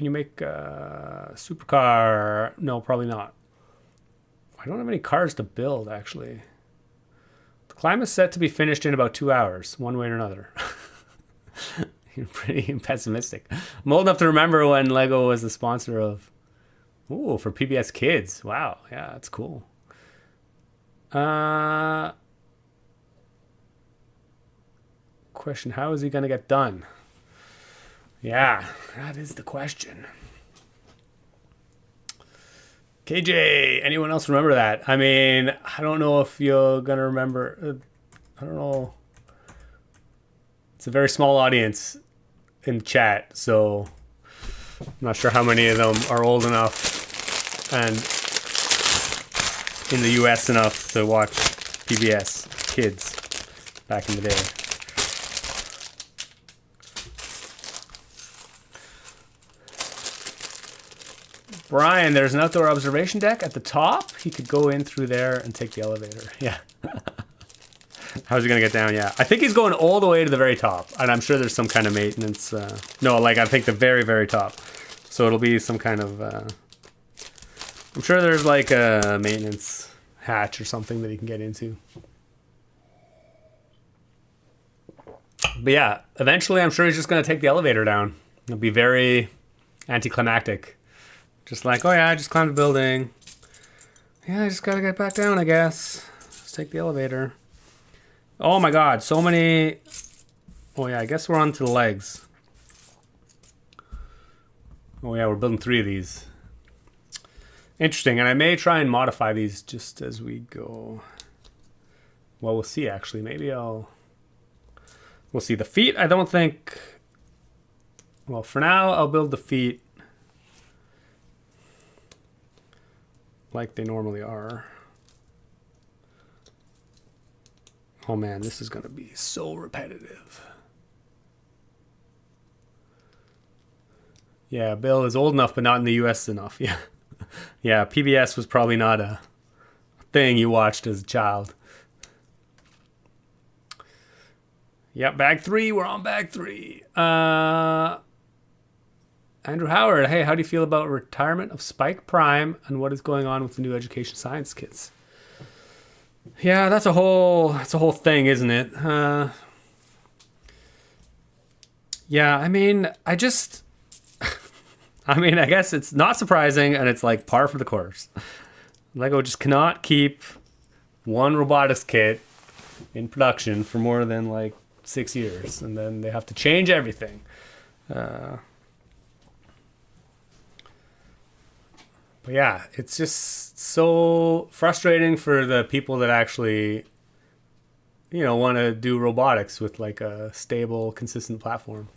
you make a supercar? No, probably not. I don't have any cars to build, actually. The climb is set to be finished in about 2 hours, one way or another. You're pretty pessimistic. I'm old enough to remember when Lego was the sponsor of... Ooh, for PBS Kids. Wow, yeah, that's cool. Question, how is he going to get done? Yeah, that is the question. KJ, anyone else remember that? I mean, I don't know if you're going to remember. I don't know. It's a very small audience in the chat, so I'm not sure how many of them are old enough and in the US enough to watch PBS Kids back in the day. Brian, there's an outdoor observation deck at the top. He could go in through there and take the elevator. Yeah. How's he going to get down? Yeah. I think he's going all the way to the very top. And I'm sure there's some kind of maintenance. No, like I think the very, very top. So it'll be some kind of... I'm sure there's like a maintenance hatch or something that he can get into. But yeah, eventually I'm sure he's just going to take the elevator down. It'll be very anticlimactic. Just like, oh yeah, I just climbed a building. Yeah, I just gotta get back down, I guess. Let's take the elevator. Oh my god, so many... Oh yeah, I guess we're on to the legs. Oh yeah, we're building 3 of these. Interesting, and I may try and modify these just as we go. Well, we'll see actually. Maybe We'll see. The feet, I don't think... Well, for now, I'll build the feet like they normally are. Oh man, this is gonna be so repetitive. Yeah, Bill is old enough, but not in the US enough. Yeah, yeah. PBS was probably not a thing you watched as a child. Yep, bag 3. We're on bag 3. Andrew Howard, hey, how do you feel about retirement of Spike Prime and what is going on with the new education science kits? Yeah, that's a whole thing, isn't it? Yeah, I mean, I guess it's not surprising and it's like par for the course. Lego just cannot keep one robotics kit in production for more than like 6 years, and then they have to change everything. But yeah, it's just so frustrating for the people that actually, want to do robotics with like a stable, consistent platform.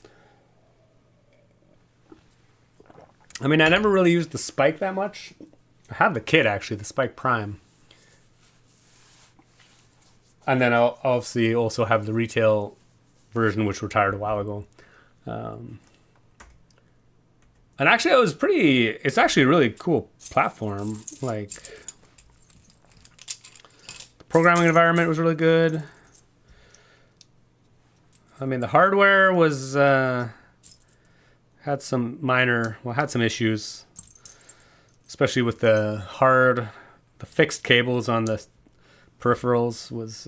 I mean, I never really used the Spike that much. I have the kit actually, the Spike Prime. And then I'll obviously also have the retail version, which retired a while ago. And actually, it's actually a really cool platform. Like, the programming environment was really good. I mean, the hardware was, had some issues, especially with the fixed cables on the peripherals was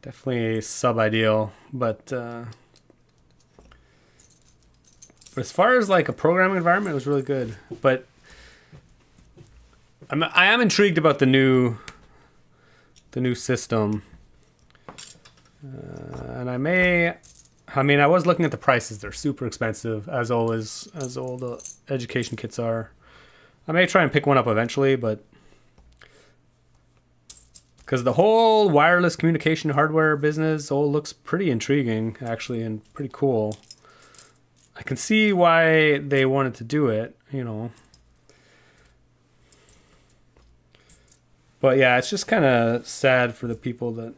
definitely sub-ideal. But as far as like a programming environment, it was really good. But I am intrigued about the new system, and I was looking at the prices. They're super expensive, as always, as all the education kits are. I may try and pick one up eventually, but because the whole wireless communication hardware business all looks pretty intriguing, actually, and pretty cool. I can see why they wanted to do it, you know. But yeah, it's just kind of sad for the people that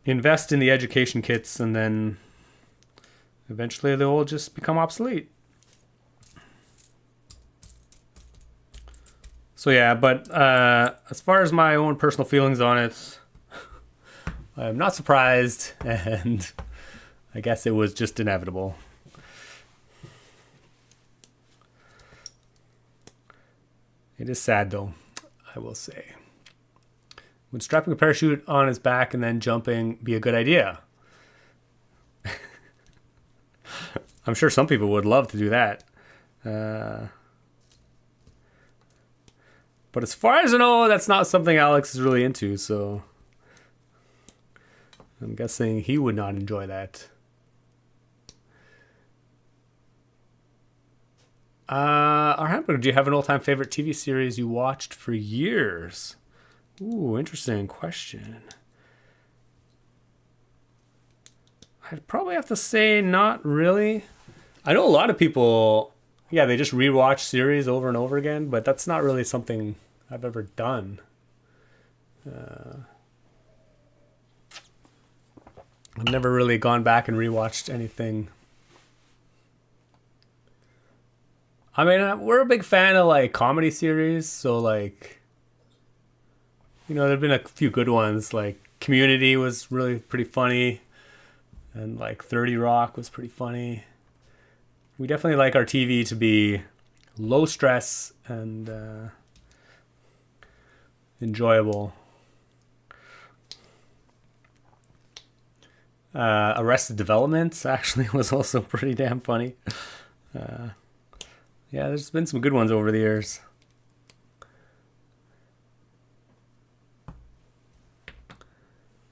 invest in the education kits and then eventually they'll all just become obsolete. So yeah, but as far as my own personal feelings on it, I'm not surprised, and I guess it was just inevitable. It is sad, though, I will say. Would strapping a parachute on his back and then jumping be a good idea? I'm sure some people would love to do that. But as far as I know, that's not something Alex is really into, so I'm guessing he would not enjoy that. Our hamburger, do you have an all-time favorite TV series you watched for years? Ooh, interesting question. I'd probably have to say not really. I know a lot of people, yeah, they just rewatch series over and over again, but that's not really something I've ever done. I've never really gone back and rewatched anything. I mean, we're a big fan of like comedy series, so like, you know, there've been a few good ones. Like Community was really pretty funny, and like 30 Rock was pretty funny. We definitely like our TV to be low stress and enjoyable. Arrested Development actually was also pretty damn funny. Yeah, there's been some good ones over the years.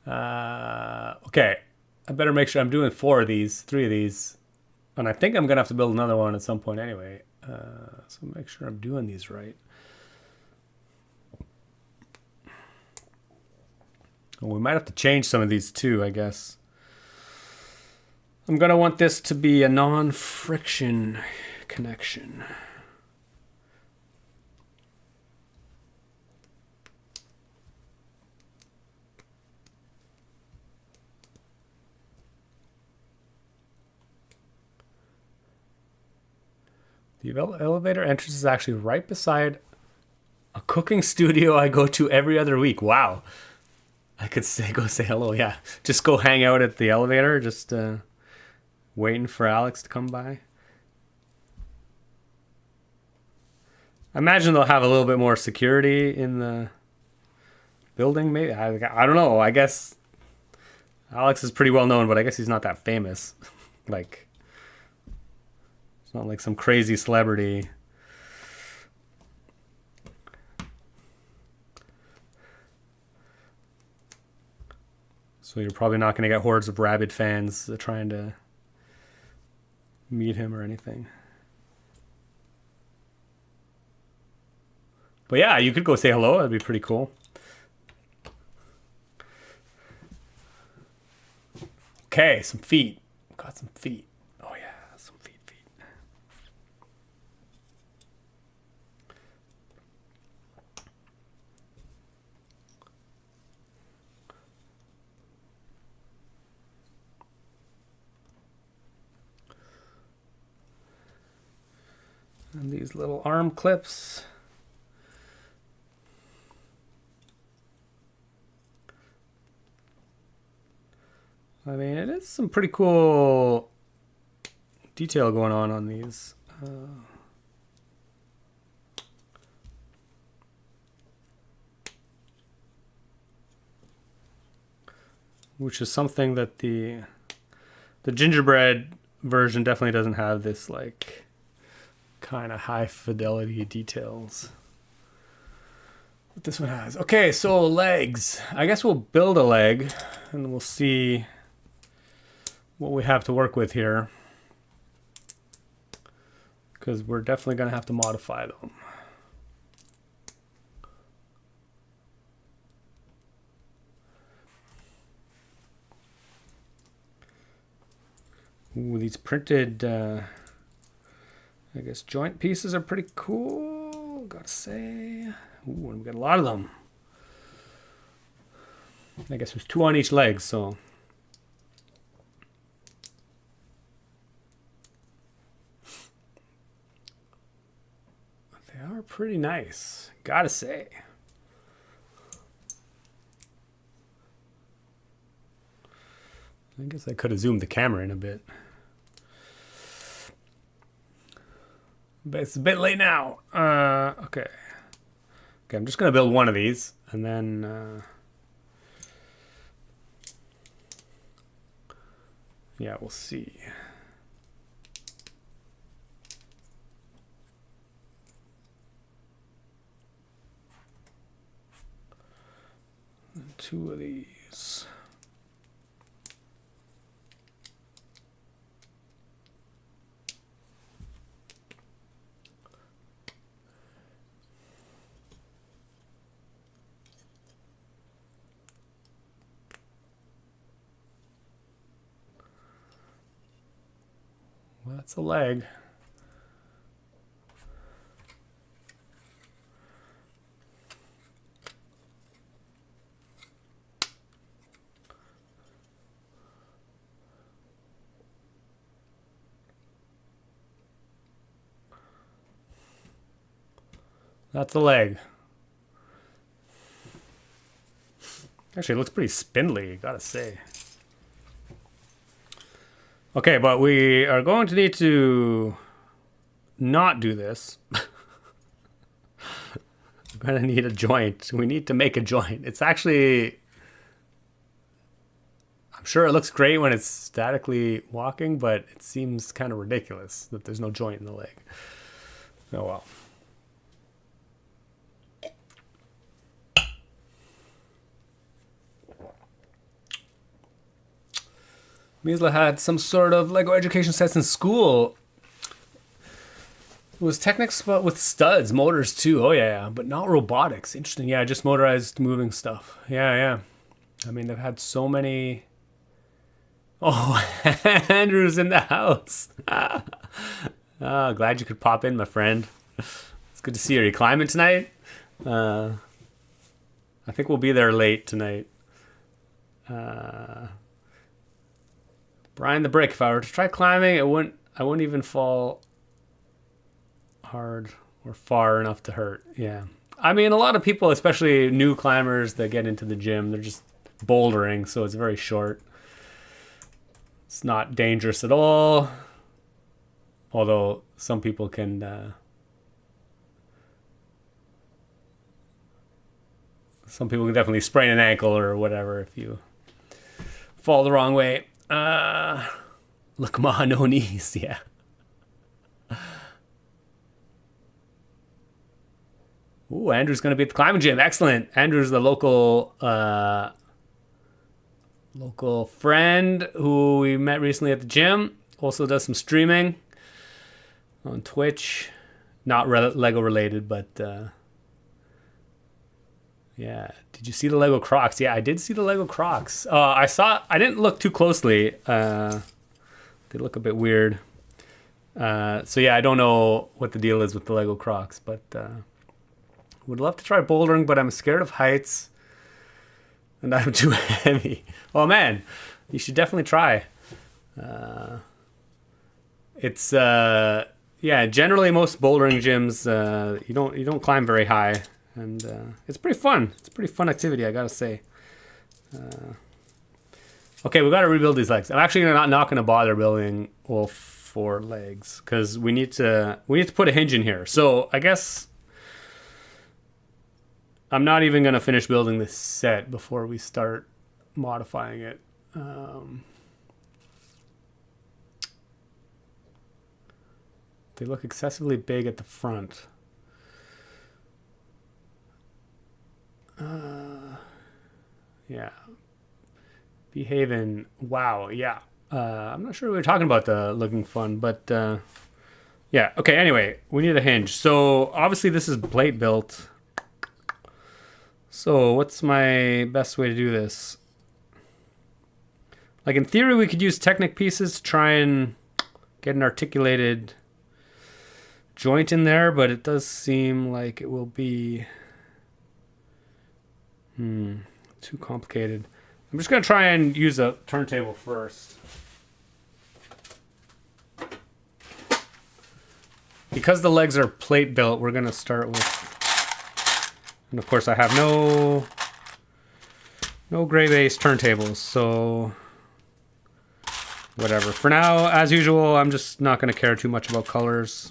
Okay, I better make sure I'm doing 3 of these. And I think I'm going to have to build another one at some point anyway. So make sure I'm doing these right. Well, we might have to change some of these too, I guess. I'm going to want this to be a non-friction connection. The elevator entrance is actually right beside a cooking studio I go to every other week. Wow. I could go say hello. Yeah. Just go hang out at the elevator, just waiting for Alex to come by. I imagine they'll have a little bit more security in the building, maybe. I don't know. I guess Alex is pretty well known, but I guess he's not that famous. Like, it's not like some crazy celebrity. So you're probably not going to get hordes of rabid fans trying to meet him or anything. But yeah, you could go say hello. That'd be pretty cool. Okay, some feet. Got some feet. Oh yeah, some feet. And these little arm clips. I mean, it is some pretty cool detail going on these. Which is something that the gingerbread version definitely doesn't have, this like kind of high fidelity details that this one has. Okay, so legs. I guess we'll build a leg and we'll see what we have to work with here, because we're definitely going to have to modify them. Ooh, these printed, I guess, joint pieces are pretty cool, gotta say. Ooh, and we got a lot of them. I guess there's 2 on each leg, so. They are pretty nice, gotta say. I guess I could have zoomed the camera in a bit. But it's a bit late now. Okay. Okay, I'm just going to build one of these. And then... yeah, we'll see. And 2 of these. Well, that's a leg. That's a leg. Actually, it looks pretty spindly, gotta say. Okay, but we are going to need to not do this. We're going to need a joint. We need to make a joint. It's actually... I'm sure it looks great when it's statically walking, but it seems kind of ridiculous that there's no joint in the leg. Oh well. Misla had some sort of Lego education sets in school. It was Technics, but with studs, motors too. Oh yeah, but not robotics. Interesting. Yeah, just motorized moving stuff. Yeah. I mean, they've had so many. Oh, Andrew's in the house. Oh, glad you could pop in, my friend. It's good to see you. Are you climbing tonight? I think we'll be there late tonight. Brian the Brick, if I were to try climbing, I wouldn't even fall hard or far enough to hurt. Yeah. I mean, a lot of people, especially new climbers that get into the gym, they're just bouldering, so it's very short. It's not dangerous at all. Although some people can definitely sprain an ankle or whatever if you fall the wrong way. Look, ma, no knees, yeah. Ooh, Andrew's gonna be at the climbing gym. Excellent. Andrew's the local friend who we met recently at the gym. Also does some streaming on Twitch. Not Lego related, but yeah. Did you see the Lego Crocs? Yeah, I did see the Lego Crocs. I didn't look too closely. They look a bit weird. So yeah, I don't know what the deal is with the Lego Crocs, but would love to try bouldering, but I'm scared of heights and I'm too heavy. Oh man, you should definitely try. It's yeah, generally most bouldering gyms you don't climb very high. And it's pretty fun. It's a pretty fun activity, I gotta say. Okay, we got to rebuild these legs. I'm actually not going to bother building all 4 legs because we need to put a hinge in here. So I guess I'm not even going to finish building this set before we start modifying it. They look excessively big at the front. Yeah. Behaving. Wow. Yeah. I'm not sure we were talking about the looking fun, but yeah. Okay. Anyway, we need a hinge. So obviously this is plate built. So what's my best way to do this? Like in theory, we could use Technic pieces to try and get an articulated joint in there, but it does seem like it will be too complicated. I'm just going to try and use a turntable first. Because the legs are plate built, we're going to start with, and of course I have no gray base turntables, so whatever. For now, as usual, I'm just not going to care too much about colors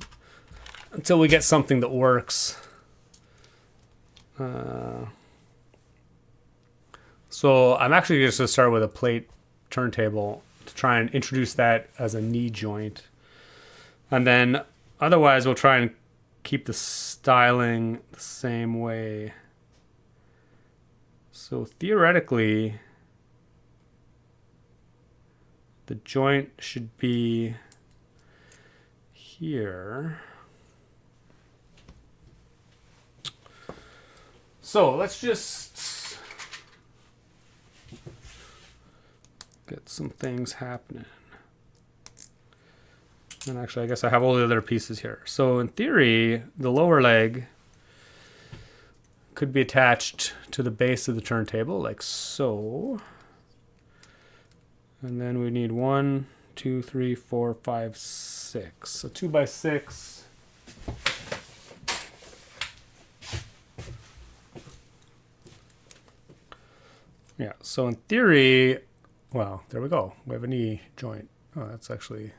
until we get something that works. So I'm actually just going to start with a plate turntable to try and introduce that as a knee joint. And then otherwise we'll try and keep the styling the same way. So theoretically, the joint should be here. So let's just get some things happening. And actually, I guess I have all the other pieces here. So in theory, the lower leg could be attached to the base of the turntable, like so. And then we need 1, 2, 3, 4, 5, 6. So 2 by 6. Yeah, so in theory, well, there we go. We have a knee joint. Oh, that's actually...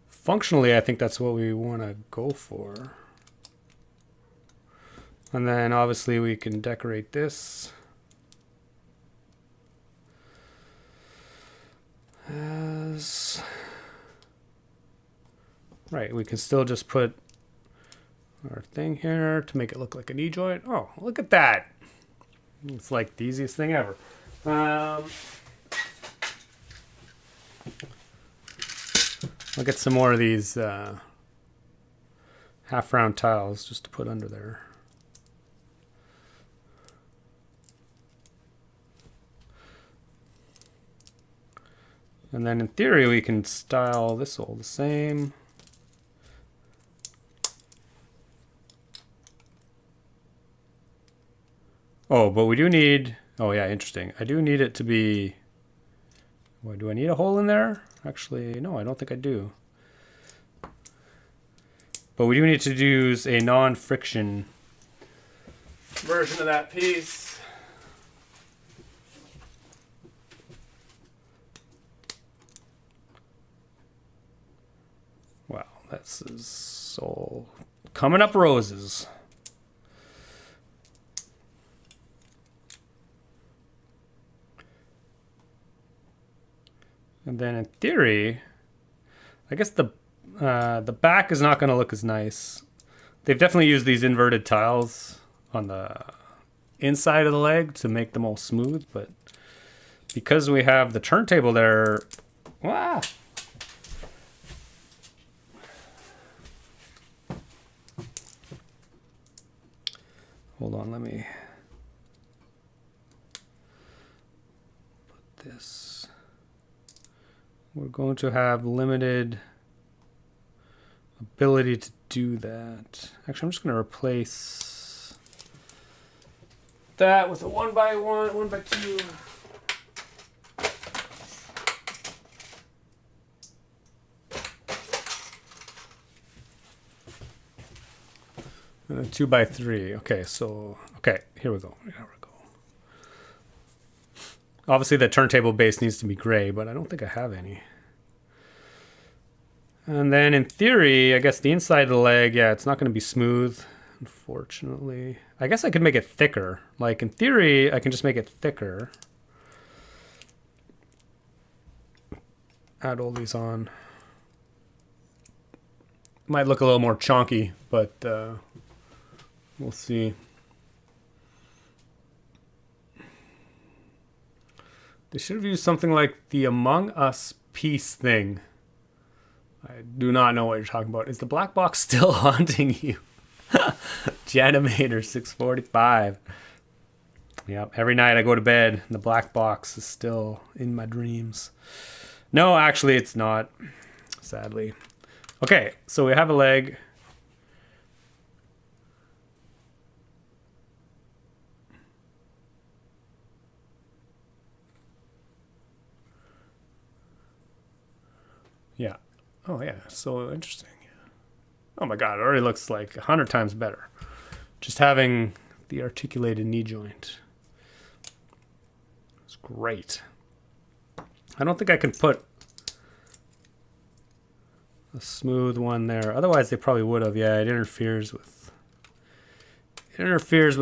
Functionally, I think that's what we want to go for. And then obviously we can decorate this as... Right, we can still just put our thing here to make it look like a knee joint. Oh, look at that. It's like the easiest thing ever. I'll get some more of these half round tiles just to put under there. And then in theory we can style this all the same. Oh, but we do need, oh yeah, interesting. I do need it to be, well, do I need a hole in there? Actually, no, I don't think I do. But we do need to use a non-friction version of that piece. Wow, this is so coming up roses. And then in theory, I guess the back is not going to look as nice. They've definitely used these inverted tiles on the inside of the leg to make them all smooth, but because we have the turntable there, wow. Hold on, let me put this. We're going to have limited ability to do that. Actually, I'm just going to replace that with a 1x1, 1x2. And a 2x3. Okay, so, okay, here we go. Here we go. Obviously the turntable base needs to be gray, but I don't think I have any. And then in theory, I guess the inside of the leg, yeah, it's not going to be smooth, unfortunately. I guess I could make it thicker. Like in theory, I can just make it thicker. Add all these on. Might look a little more chonky, but we'll see. They should have used something like the Among Us piece thing. I do not know what you're talking about. Is the black box still haunting you? Janimator 645. Yep, every night I go to bed and the black box is still in my dreams. No, actually it's not, sadly. Okay, so we have a leg. Yeah. Oh yeah, so interesting. Oh my god, it already looks like 100 times better. Just having the articulated knee joint. It's great. I don't think I can put a smooth one there. Otherwise they probably would have. Yeah, it interferes with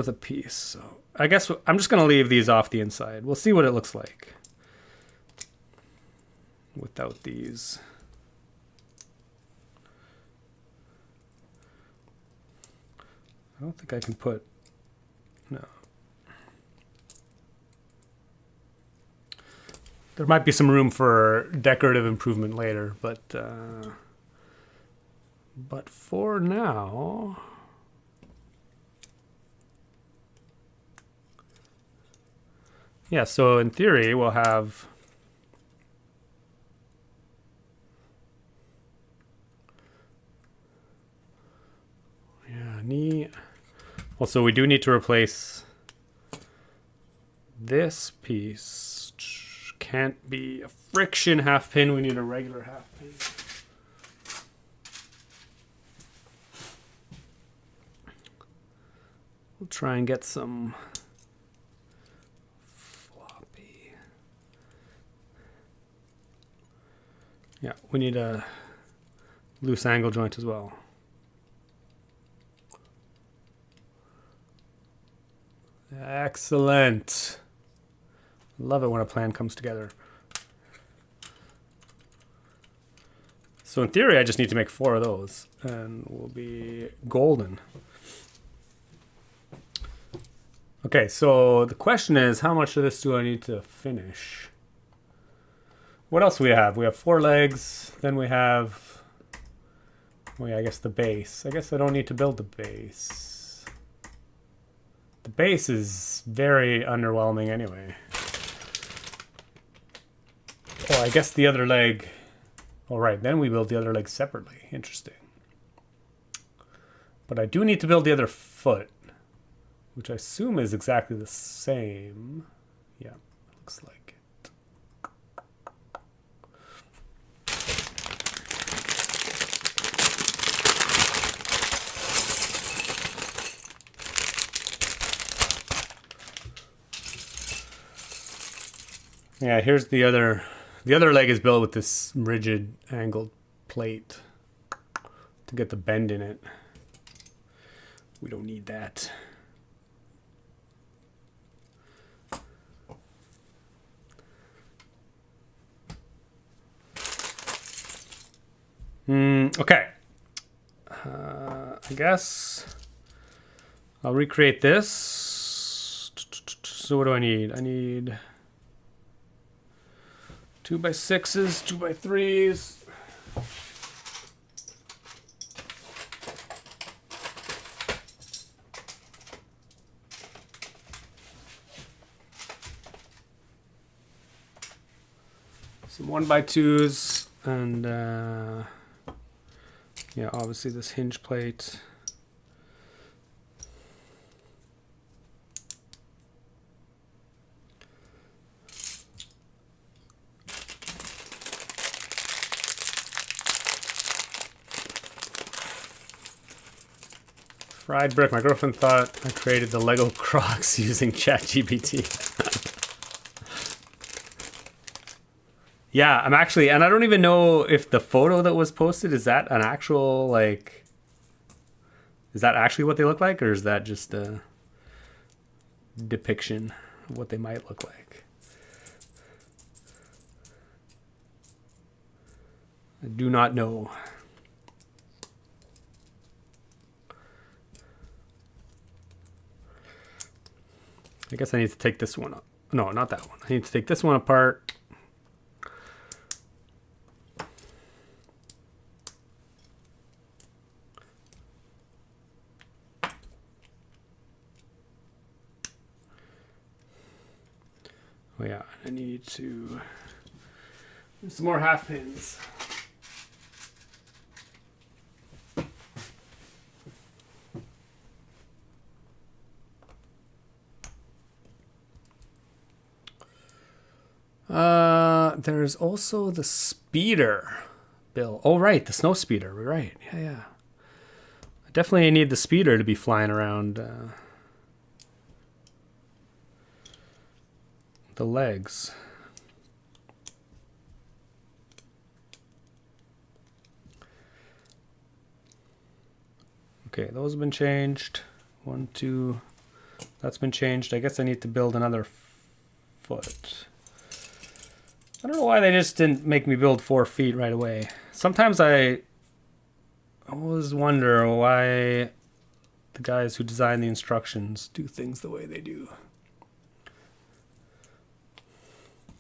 a piece. So I guess I'm just going to leave these off the inside. We'll see what it looks like without these. I don't think I can put, no. There might be some room for decorative improvement later, but for now, yeah, so in theory we'll have knee. Also, we do need to replace this piece. Can't be a friction half pin. We need a regular half pin. We'll try and get some floppy. Yeah, we need a loose angle joint as well. Excellent. Love it when a plan comes together. So in theory, I just need to make 4 of those and we'll be golden. Okay, so the question is, how much of this do I need to finish? What else do we have? We have 4 legs, then we have, well, yeah, I guess the base. I guess I don't need to build the base. The base is very underwhelming anyway. Oh, I guess the other leg. All right, then we build the other leg separately. Interesting. But I do need to build the other foot, which I assume is exactly the same. Yeah, looks like it. Yeah, here's the other leg is built with this rigid angled plate to get the bend in it. We don't need that. Okay. I guess I'll recreate this. So what do I need? I need 2x6s, 2x3s. Some 1x2s and yeah, obviously this hinge plate. Fried brick. My girlfriend thought I created the Lego Crocs using ChatGPT. Yeah, I'm actually, and I don't even know if the photo that was posted is that an actual like, is that actually what they look like, or is that just a depiction of what they might look like? I do not know. I guess I need to take this one up. No, not that one. I need to take this one apart. Oh yeah, I need to some more half pins. There's also the speeder, Bill. Oh, right, the snow speeder. Right, yeah. I definitely need the speeder to be flying around the legs. Okay, those have been changed. 1, 2. That's been changed. I guess I need to build another foot. I don't know why they just didn't make me build 4 feet right away. Sometimes I always wonder why the guys who design the instructions do things the way they do.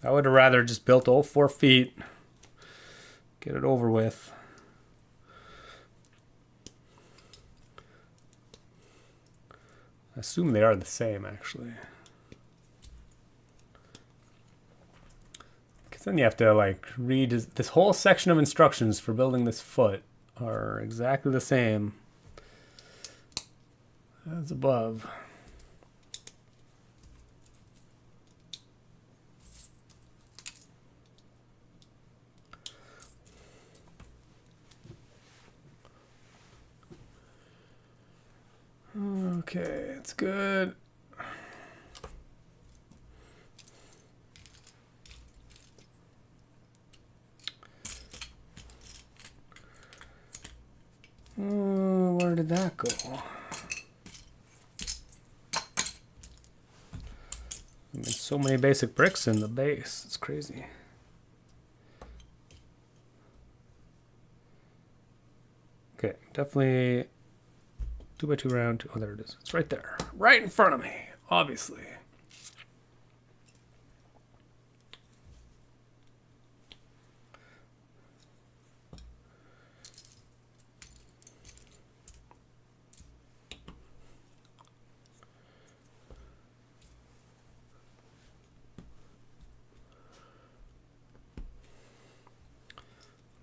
I would have rather just built all 4 feet, get it over with. I assume they are the same, actually. Because then you have to like read this whole section of instructions for building this foot are exactly the same as above. Okay, it's good. Where did that go? I mean, so many basic bricks in the base. It's crazy. Okay, definitely 2x2 round. Oh, there it is. It's right there. Right in front of me, obviously.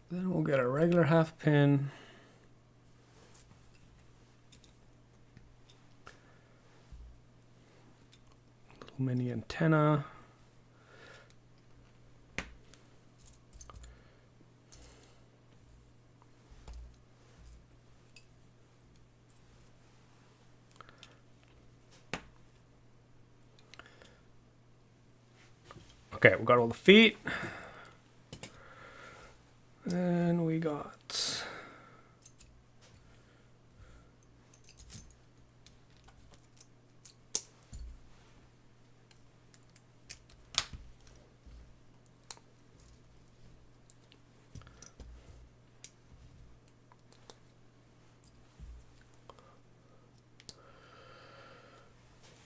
Then we'll get a regular half pin. Little mini antenna. Okay, we got all the feet. And we got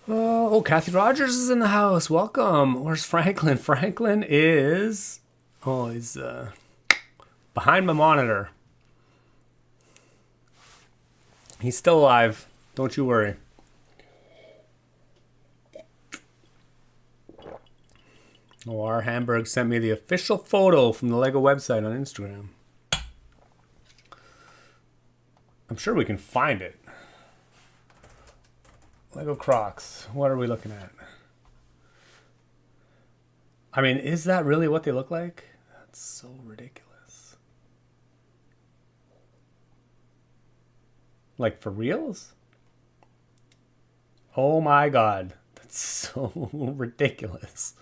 oh, Kathy Rogers is in the house. Welcome. Where's Franklin? Franklin is he's behind my monitor. He's still alive. Don't you worry. Oh, R. Hamburg sent me the official photo from the Lego website on Instagram. I'm sure we can find it. Lego Crocs. What are we looking at? I mean, is that really what they look like? That's so ridiculous. Like for reals? Oh my god. That's so ridiculous.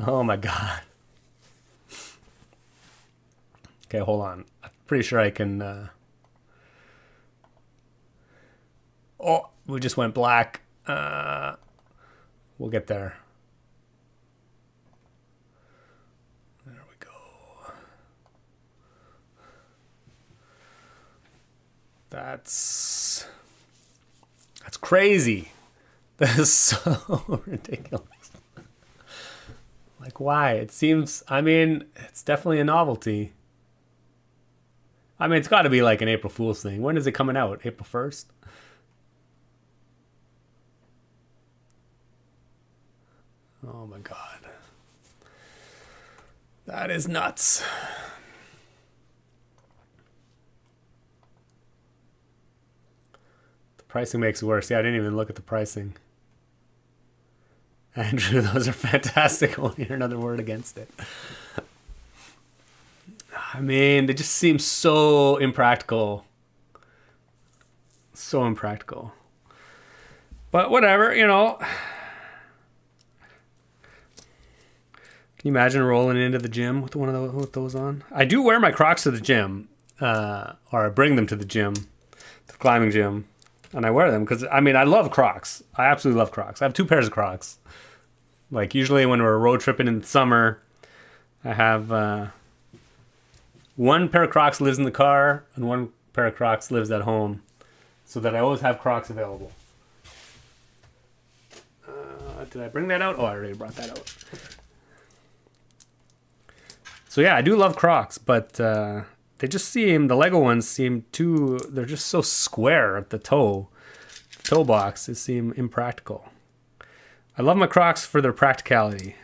Oh my god. Okay, hold on. I'm pretty sure I can. Oh, we just went black. We'll get there. There we go. That's crazy. That is so ridiculous. Like, why? It seems, I mean, it's definitely a novelty. I mean, it's got to be like an April Fool's thing. When is it coming out? April 1st? Oh my god. That is nuts. The pricing makes it worse. Yeah, I didn't even look at the pricing. Andrew, those are fantastic. I won't hear another word against it. I mean, they just seem so impractical. So impractical. But whatever, you know. Can you imagine rolling into the gym with one of those, with those on? I do wear my Crocs to the gym, or I bring them to the gym, to the climbing gym, and I wear them because, I mean, I love Crocs. I absolutely love Crocs. I have 2 pairs of Crocs. Like, usually when we're road tripping in the summer, I have one pair of Crocs lives in the car, and one pair of Crocs lives at home, so that I always have Crocs available. Did I bring that out? Oh, I already brought that out. So yeah, I do love Crocs, but they just seem, the Lego ones seem too, they're just so square at the toe box. They seem impractical. I love my Crocs for their practicality.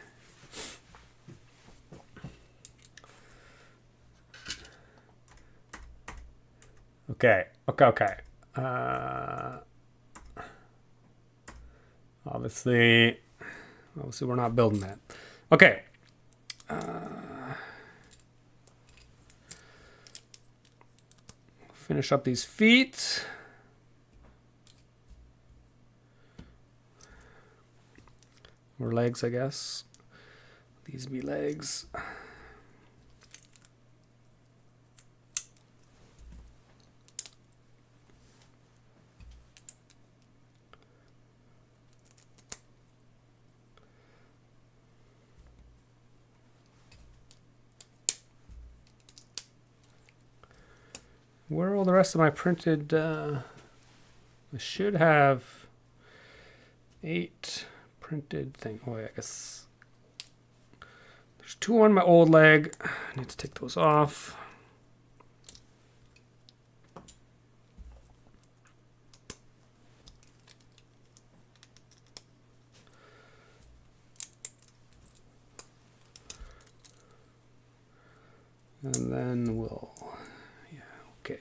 Okay. Obviously we're not building that. Okay. Finish up these feet. Or legs, I guess. These be legs. Where are all the rest of my printed? I should have 8 printed thing. Oh, I guess there's 2 on my old leg. I need to take those off. And then we'll, yeah, okay.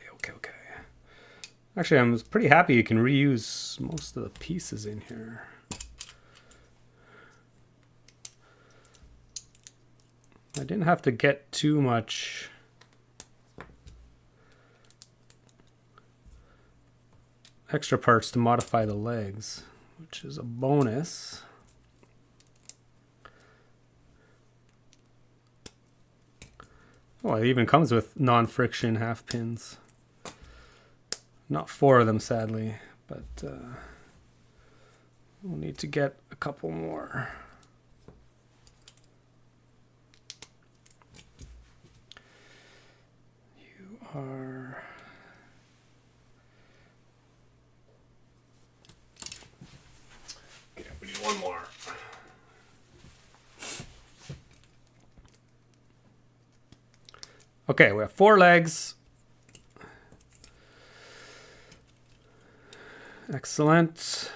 Actually, I'm pretty happy you can reuse most of the pieces in here. I didn't have to get too much extra parts to modify the legs, which is a bonus. Oh, it even comes with non-friction half pins. Not 4 of them, sadly, but we'll need to get a couple more. You are... Okay, we need one more. Okay, we have 4 legs. Excellent.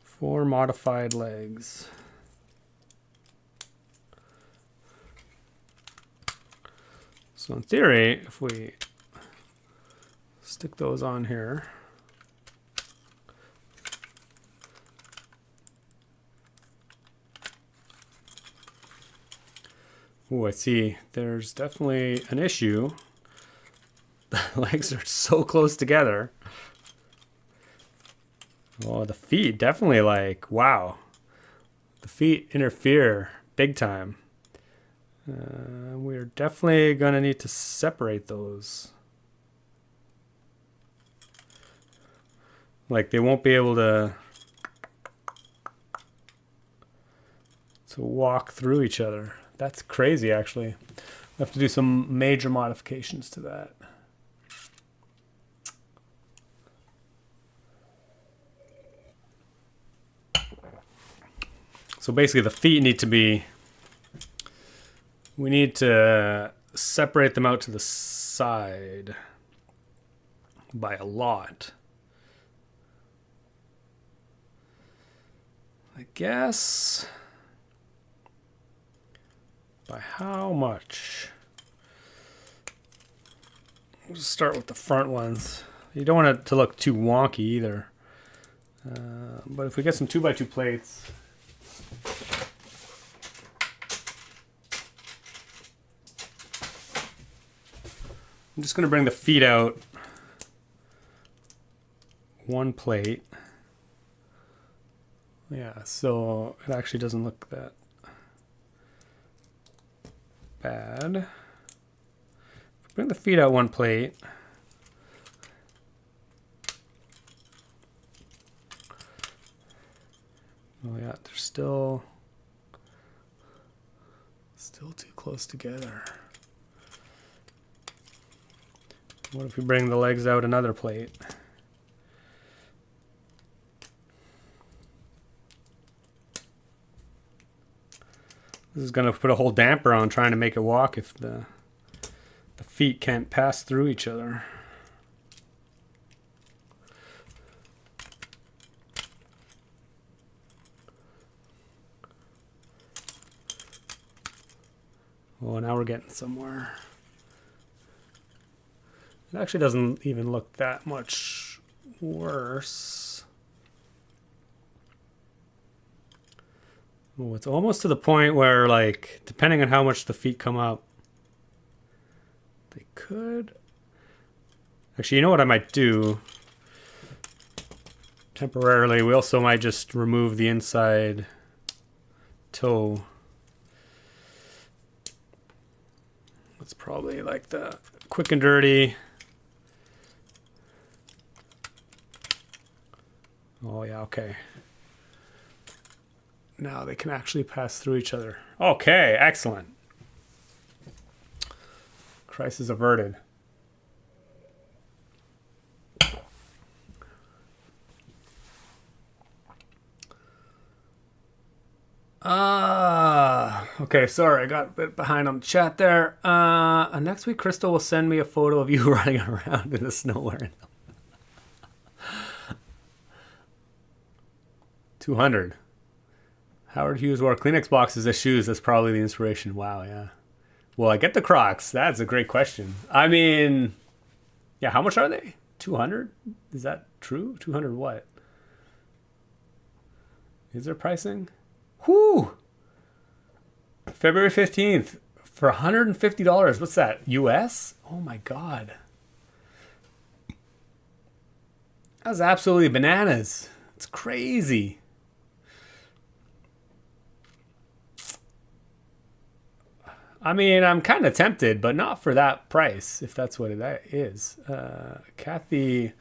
4 modified legs. So in theory, if we stick those on here, oh, I see. There's definitely an issue. The legs are so close together. Oh, the feet definitely, like, wow. The feet interfere big time. We're definitely going to need to separate those. Like they won't be able to walk through each other. That's crazy, actually. I have to do some major modifications to that. So basically the feet need to be, we need to separate them out to the side by a lot. I guess, by how much? We'll just start with the front ones. You don't want it to look too wonky either. But if we get some 2x2 plates, I'm just going to bring the feet out one plate. Yeah, so it actually doesn't look that bad. Bring the feet out one plate. Oh yeah, they're still too close together. What if we bring the legs out another plate? This is going to put a whole damper on trying to make it walk if the feet can't pass through each other. Oh, now we're getting somewhere. It actually doesn't even look that much worse. Oh, it's almost to the point where, like, depending on how much the feet come up, they could... Actually, you know what I might do? Temporarily, we also might just remove the inside toe. That's probably like the quick and dirty. Oh yeah, okay. Now they can actually pass through each other. Okay, excellent. Crisis averted. Okay, sorry, I got a bit behind on the chat there. Next week, Crystal will send me a photo of you running around in the snow wearing them. 200. Howard Hughes wore Kleenex boxes as shoes. That's probably the inspiration. Wow, yeah. Well, I get the Crocs. That's a great question. I mean, yeah, how much are they? 200? Is that true? 200 what? Is there pricing? Whoo! February 15th for $150. What's that? US? Oh my God. That's absolutely bananas. It's crazy. I mean, I'm kind of tempted, but not for that price, if that's what it is. Kathy,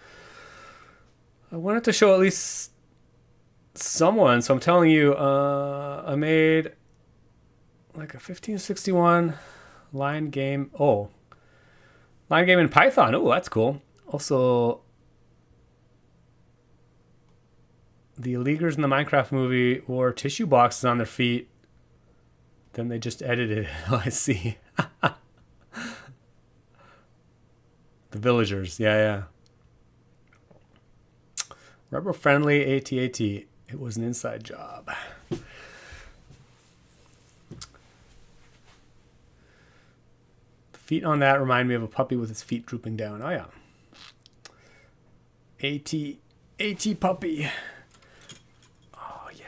I wanted to show at least someone, so I'm telling you, I made like a 1561 line game. Oh, line game in Python. Oh, that's cool. Also, the Illeaguers in the Minecraft movie wore tissue boxes on their feet. Then they just edited it. Oh, I see. The villagers. Yeah, yeah. Rubber friendly AT-AT. It was an inside job. The feet on that remind me of a puppy with its feet drooping down. Oh, yeah. AT puppy. Oh, yeah.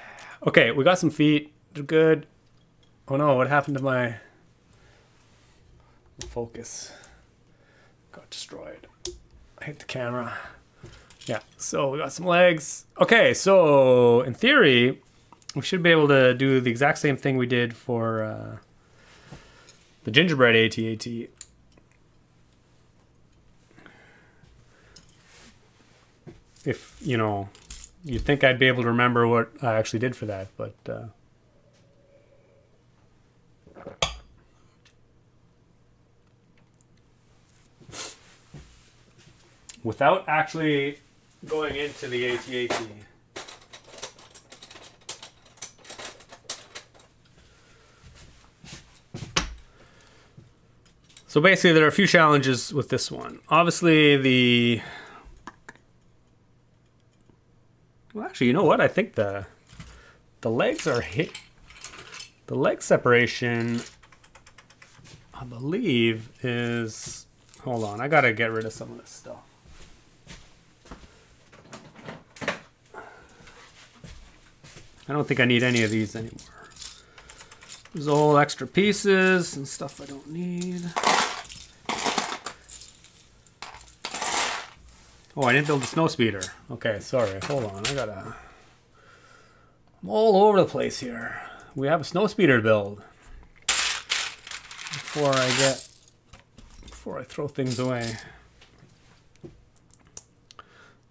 Okay, we got some feet. They're good. Oh no, what happened to my focus? Got destroyed. I hit the camera. Yeah, so we got some legs. Okay, so in theory, we should be able to do the exact same thing we did for the gingerbread AT-AT. If, you know, you'd think I'd be able to remember what I actually did for that, but without actually going into the AT-AT. So basically there are a few challenges with this one. Obviously well, actually, you know what? I think the legs are hit. The leg separation, I believe, is... Hold on, I gotta get rid of some of this stuff. I don't think I need any of these anymore. There's all extra pieces and stuff I don't need. Oh, I didn't build the snow speeder. Okay, sorry. Hold on. I'm all over the place here. We have a snow speeder to build. Before I throw things away.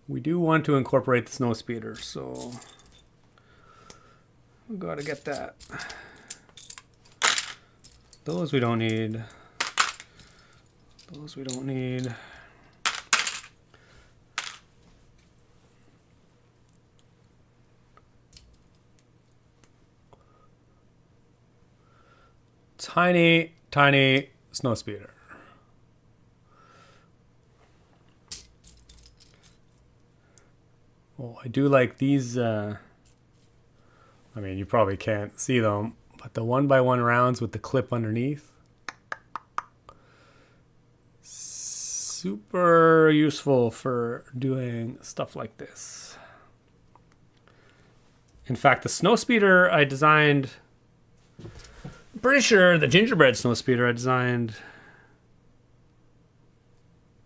We do want to incorporate the snow speeder, so we gotta get that. Those we don't need. Those we don't need. Tiny, tiny snow speeder. Oh, I do like these. I mean, you probably can't see them, but the 1x1 rounds with the clip underneath. Super useful for doing stuff like this. In fact, the snow speeder I designed... Pretty sure the gingerbread snow speeder I designed...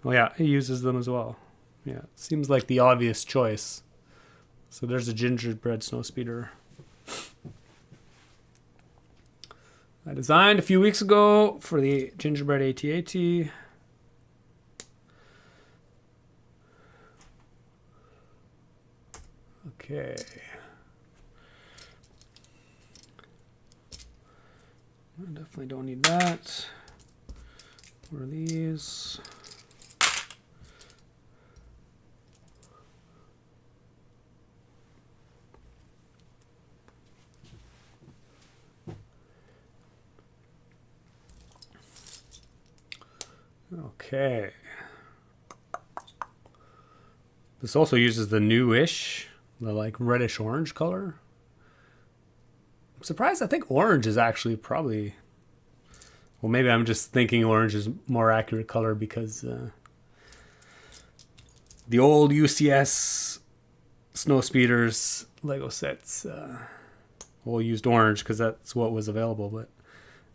Oh yeah, it uses them as well. Yeah, it seems like the obvious choice. So there's a gingerbread snow speeder I designed a few weeks ago for the gingerbread AT-AT. Okay. I definitely don't need that. What are these? Okay. This also uses the newish, the like reddish orange color. I'm surprised. I think orange is actually probably... Well, maybe I'm just thinking orange is more accurate color because the old UCS snow speeders Lego sets all used orange because that's what was available. But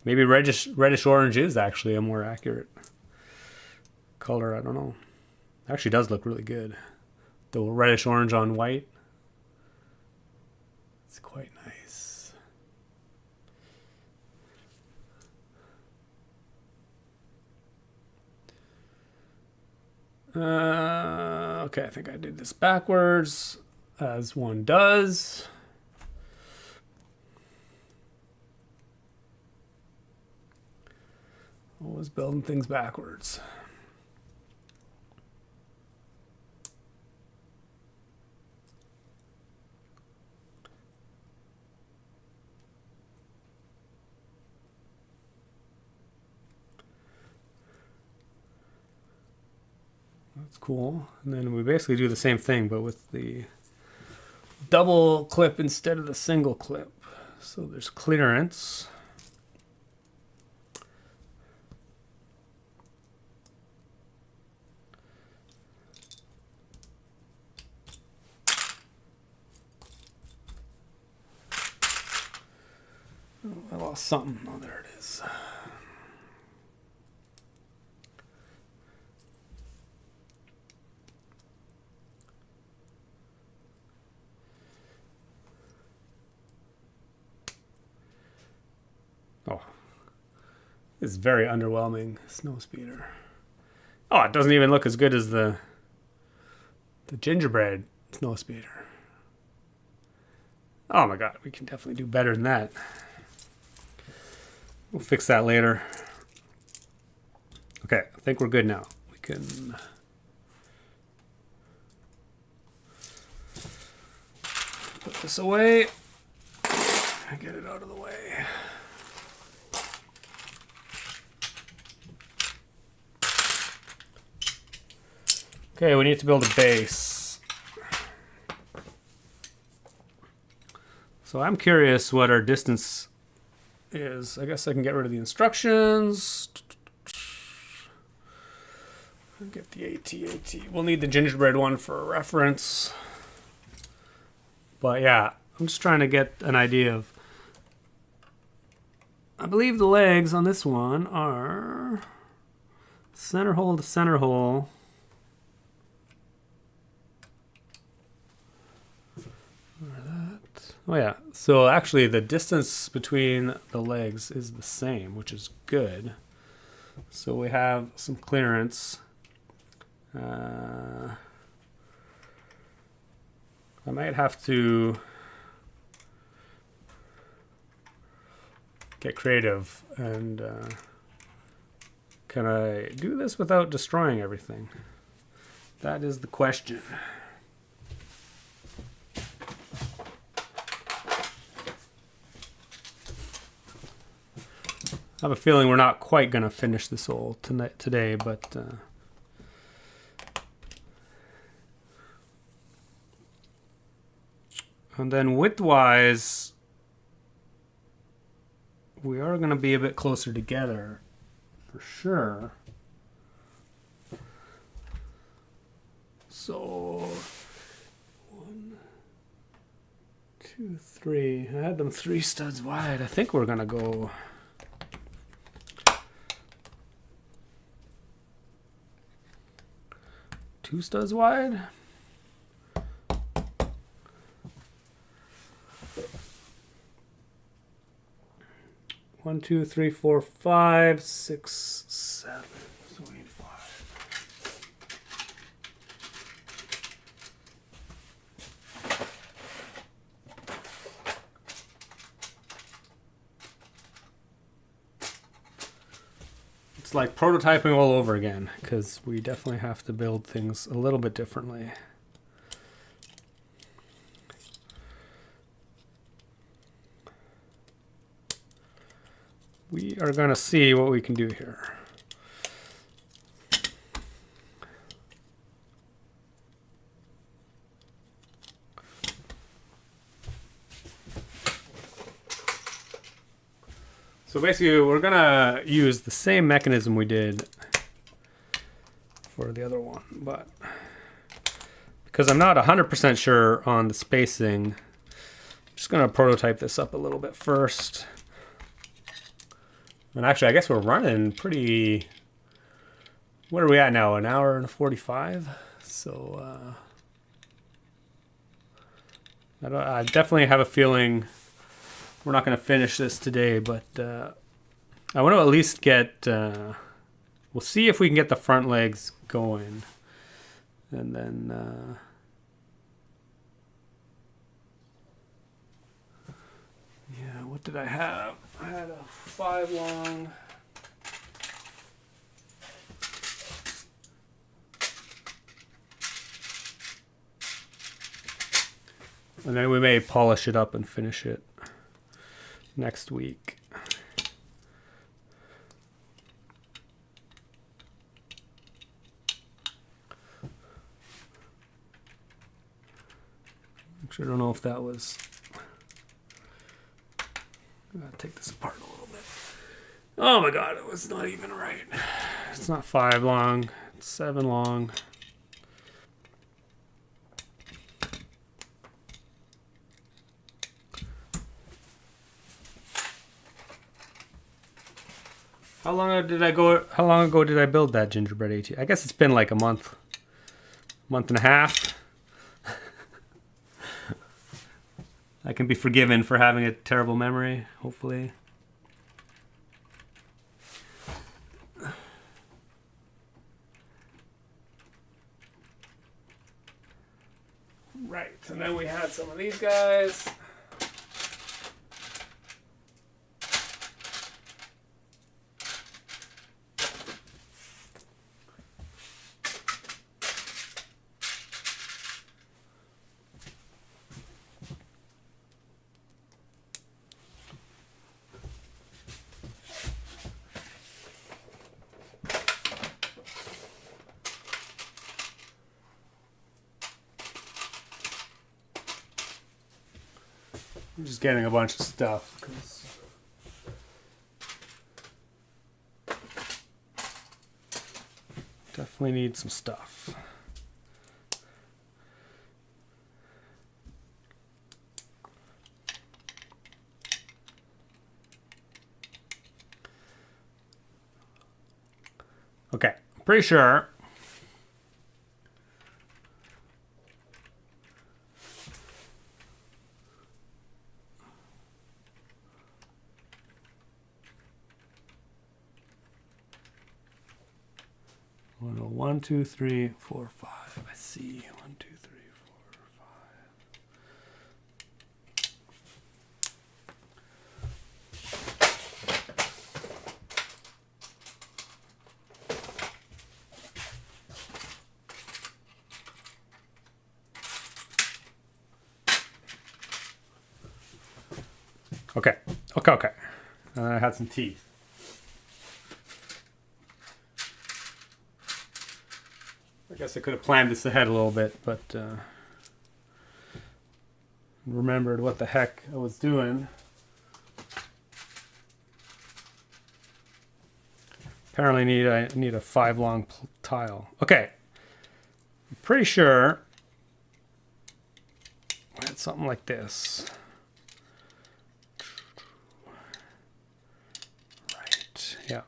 maybe reddish orange is actually a more accurate color. I don't know. It actually does look really good. The reddish orange on white. It's quite nice. Okay, I think I did this backwards, as one does. Always building things backwards. That's cool. And then we basically do the same thing, but with the double clip instead of the single clip. So there's clearance. Oh, I lost something. Oh, there it is. It's very underwhelming. Snow speeder. Oh, it doesn't even look as good as the gingerbread snow speeder. Oh my god, we can definitely do better than that. We'll fix that later. Okay, I think we're good now. We can put this away and get it out of the way. Okay, we need to build a base. So I'm curious what our distance is. I guess I can get rid of the instructions. Get the AT. We'll need the gingerbread one for reference. But yeah, I'm just trying to get an idea of... I believe the legs on this one are center hole to center hole. Oh yeah, so actually the distance between the legs is the same, which is good. So we have some clearance. I might have to get creative and can I do this without destroying everything? That is the question. I have a feeling we're not quite going to finish this hole today, but and then width-wise, we are going to be a bit closer together, for sure. So, 1, 2, 3. I had them 3 studs wide. I think we're going to go... 2 studs wide. One, two, three, four, 5, 6, 7. So we need 5. It's like prototyping all over again, because we definitely have to build things a little bit differently. We are going to see what we can do here. So basically, we're going to use the same mechanism we did for the other one, but because I'm not 100% sure on the spacing, I'm just going to prototype this up a little bit first. And actually, I guess we're running pretty... What are we at now? An hour and 45? So, I definitely have a feeling we're not going to finish this today, but I want to at least get... we'll see if we can get the front legs going. And then... yeah, what did I have? I had a 5 long... And then we may polish it up and finish it next week. Actually, I don't know if that was... I'm gonna take this apart a little bit. Oh my god, it was not even right. It's not 5 long, it's 7 long. How long ago did I build that gingerbread AT? I guess it's been like a month and a half. I can be forgiven for having a terrible memory, hopefully. Right, and then we had some of these guys. I'm just getting a bunch of stuff. Definitely need some stuff. Okay, pretty sure. One, two, three, four, five. I see. 1, 2, 3, 4, 5. Okay. And then I had some teeth. I guess I could have planned this ahead a little bit, but remembered what the heck I was doing. Apparently I need a 5 long tile. Okay. I'm pretty sure I had something like this. Right. Yeah.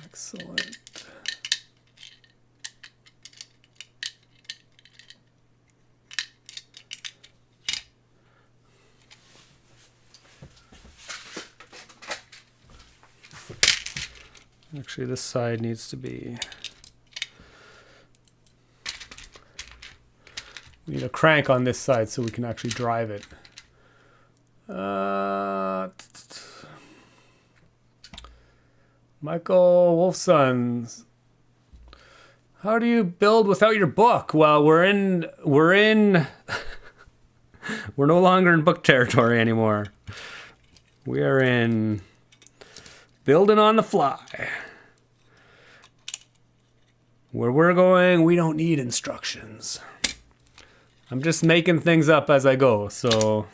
Excellent. Actually, this side needs to be... We need a crank on this side so we can actually drive it. Michael Wolfsons, how do you build without your book? Well, we're no longer in book territory anymore. We are in building on the fly. Where we're going, we don't need instructions. I'm just making things up as I go, so...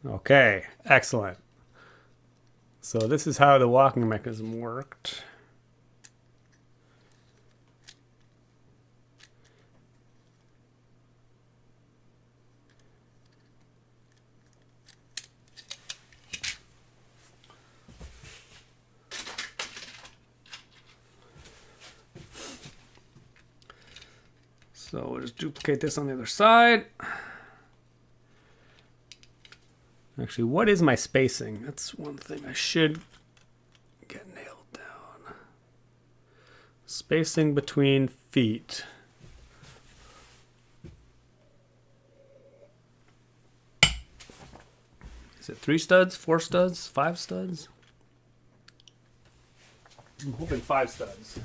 Okay, excellent. So this is how the walking mechanism worked. So we'll just duplicate this on the other side. Actually, what is my spacing? That's one thing I should get nailed down. Spacing between feet. Is it 3 studs, 4 studs, 5 studs? I'm hoping 5 studs.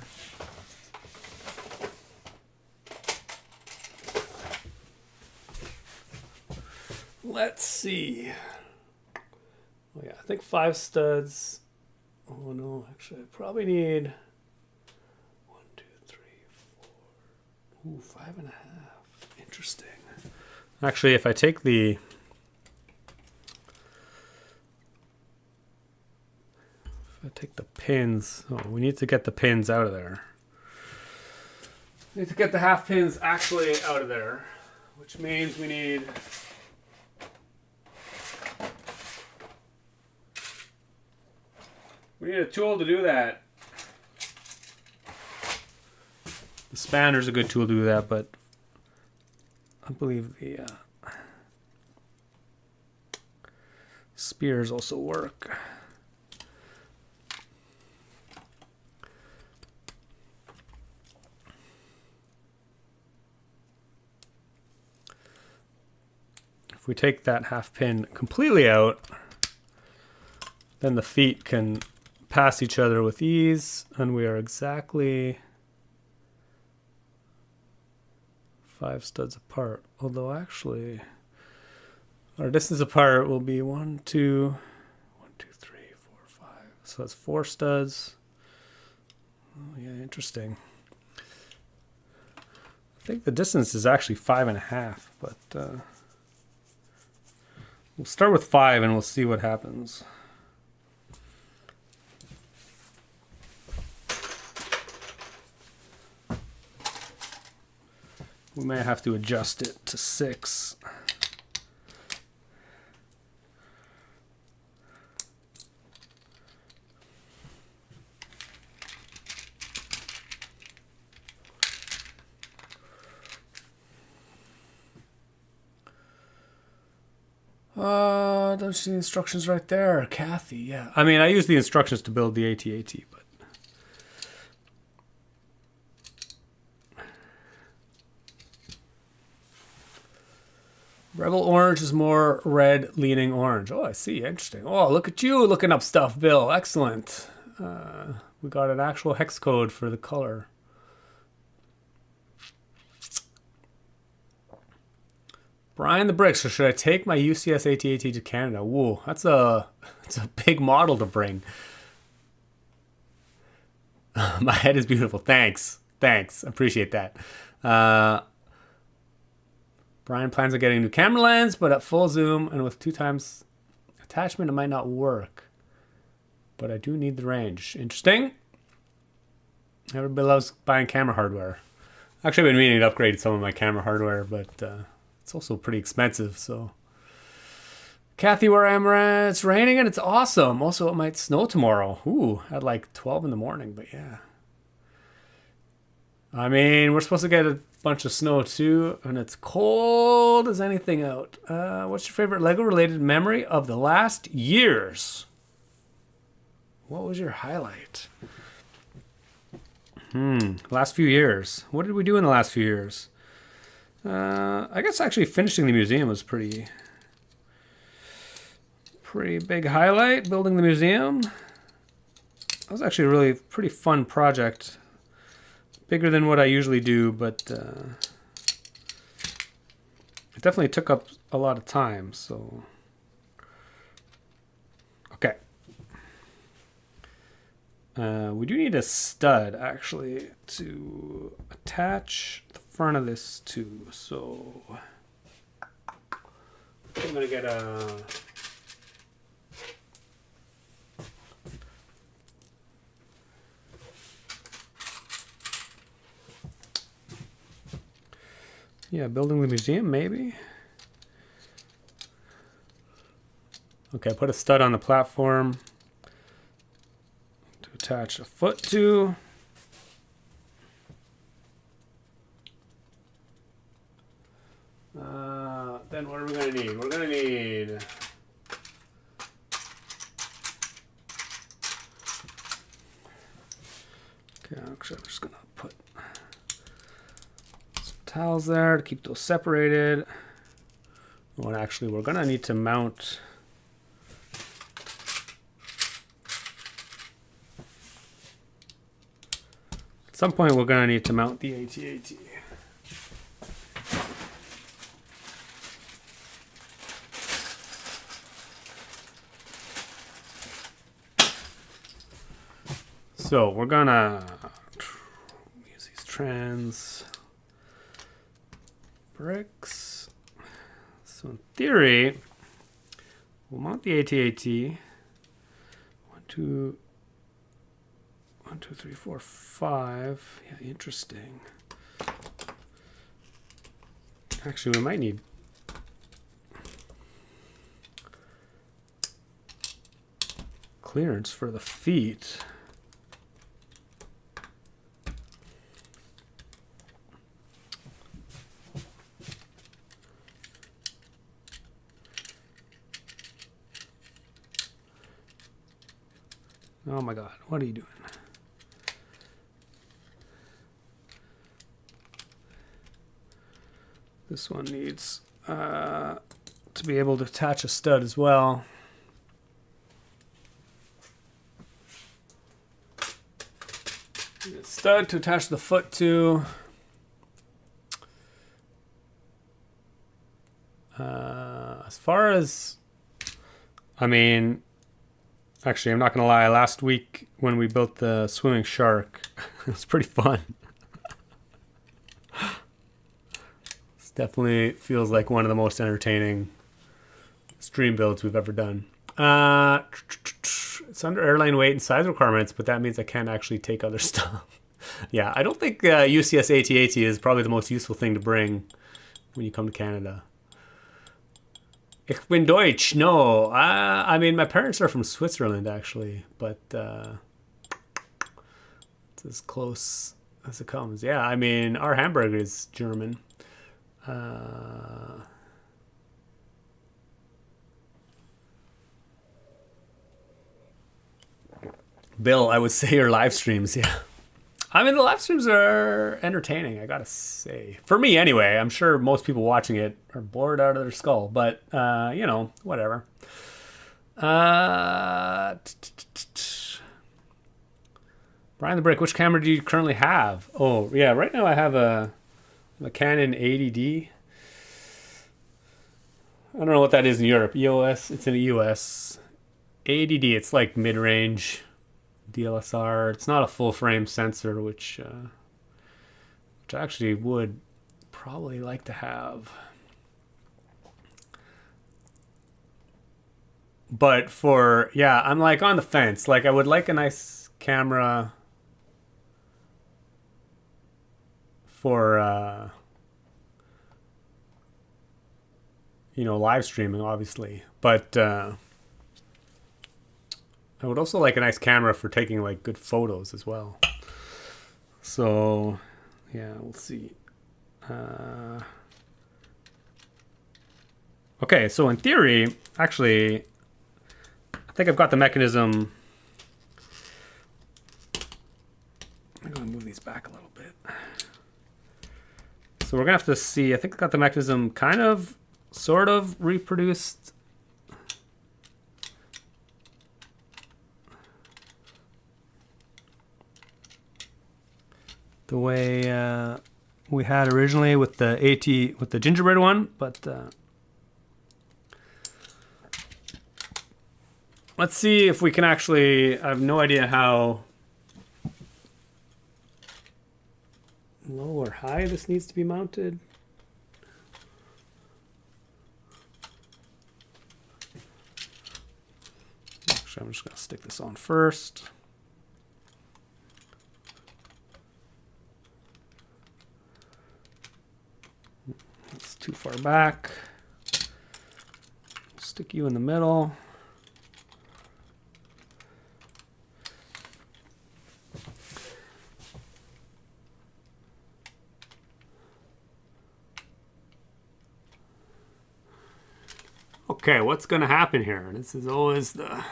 Let's see. Oh yeah, I think 5 studs. Oh no, actually I probably need 1, 2, 3, 4. Ooh, 5.5. Interesting. Actually, if I take the pins, oh, we need to get the pins out of there. We need to get the half pins actually out of there, which means we need a tool to do that. The spanner's a good tool to do that, but I believe the spears also work. If we take that half pin completely out, then the feet can pass each other with ease, and we are exactly 5 studs apart. Although actually, our distance apart will be 1, 2, 3, 4, 5. So that's 4 studs. Oh yeah, interesting. I think the distance is actually 5.5, but we'll start with 5 and we'll see what happens. We may have to adjust it to 6. Don't you see the instructions right there, Kathy? Yeah. I mean, I use the instructions to build the AT-AT, but Rebel Orange is more red leaning orange. Oh, I see. Interesting. Oh, look at you looking up stuff, Bill. Excellent. We got an actual hex code for the color. Brian the Brick. So should I take my UCS AT-AT to Canada? Whoa, that's a big model to bring. My head is beautiful. Thanks. Appreciate that. Brian plans on getting a new camera lens, but at full zoom and with 2 times attachment, it might not work. But I do need the range. Interesting. Everybody loves buying camera hardware. Actually, I've been meaning to upgrade some of my camera hardware, but it's also pretty expensive. So, Kathy, where I'm at, it's raining and it's awesome. Also, it might snow tomorrow. Ooh, at like 12 in the morning, but yeah. I mean, we're supposed to get a bunch of snow too, and it's cold as anything out. What's your favorite Lego related memory of the last years? What was your highlight? Last few years. What did we do in the last few years? I guess actually finishing the museum was pretty big highlight. Building the museum. That was actually a really pretty fun project. Bigger than what I usually do, but it definitely took up a lot of time. So, okay. We do need a stud actually to attach the front of this to. So I'm gonna get a. Yeah, building the museum, maybe. Okay, put a stud on the platform to attach a foot to. Then what are we going to need? We're going to need okay, actually I'm just going to put some towels there to keep those separated. Well, actually, we're going to need to mount at some point we're going to need to mount the AT-AT. So we're gonna use these trans bricks. So in theory, we'll mount the AT-AT. 1, 2, 3, 4, 5. Yeah, interesting. Actually, we might need clearance for the feet. Oh my God, what are you doing? This one needs to be able to attach a stud as well. Stud to attach the foot to. As far as, I mean, actually, I'm not going to lie. Last week when we built the swimming shark, it was pretty fun. This definitely feels like one of the most entertaining stream builds we've ever done. It's under airline weight and size requirements, but that means I can't actually take other stuff. Yeah, I don't think UCS AT-AT is probably the most useful thing to bring when you come to Canada. Ich bin Deutsch. No, I mean, my parents are from Switzerland, actually, but it's as close as it comes. Yeah, I mean, our hamburger is German. Bill, I would say your live streams, yeah. I mean, the live streams are entertaining, I gotta say. For me, anyway. I'm sure most people watching it are bored out of their skull, but, you know, whatever. Brian the Brick, which camera do you currently have? Oh, yeah, right now I have a Canon 80D. I don't know what that is in Europe. EOS, it's in the US. 80D, it's like mid-range DLSR. It's not a full frame sensor, which I actually would probably like to have. But for, yeah, I'm like on the fence. Like I would like a nice camera for you know, live streaming, obviously. But I would also like a nice camera for taking like good photos as well. So, yeah, we'll see. Okay, so in theory, actually, I think I've got the mechanism. I'm going to move these back a little bit. So we're going to have to see. I think I've got the mechanism kind of, sort of reproduced. The way we had originally with the AT, with the gingerbread one, but let's see if we can actually, I have no idea how low or high this needs to be mounted. Actually, I'm just going to stick this on first. It's too far back. Stick you in the middle. Okay, what's going to happen here? This is always the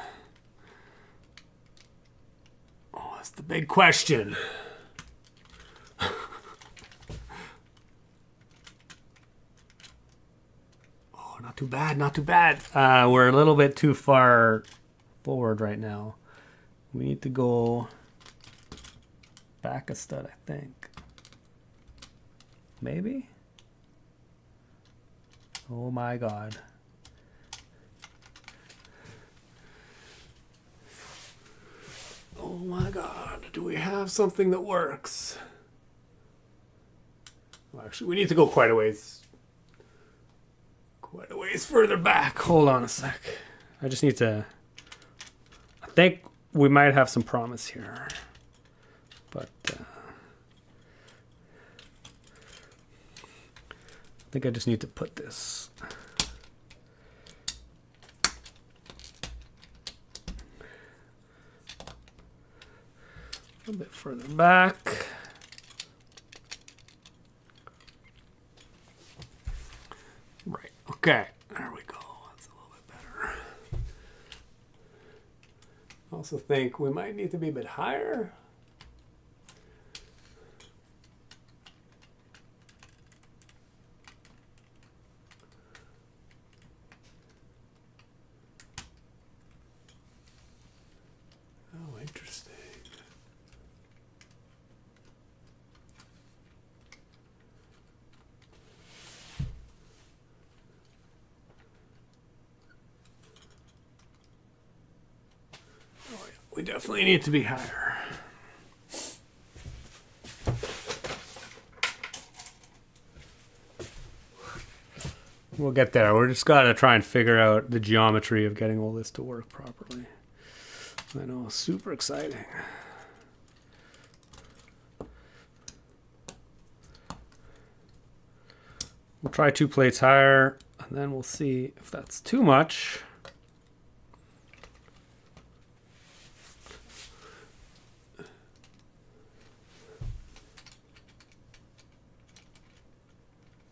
big question. Not too bad, not too bad. We're a little bit too far forward right now. We need to go back a stud, I think. Maybe? Oh my God. Oh my God, do we have something that works? Well, actually, we need to go quite a ways further back. Hold on a sec. I just need to, I think we might have some promise here, but I think I just need to put this a bit further back. Right, okay, there we go. That's a little bit better. I also think we might need to be a bit higher. Oh, interesting. Oh, yeah. We definitely need to be higher. We'll get there. We're just got to try and figure out the geometry of getting all this to work properly. I know, super exciting. We'll try 2 plates higher, and then we'll see if that's too much.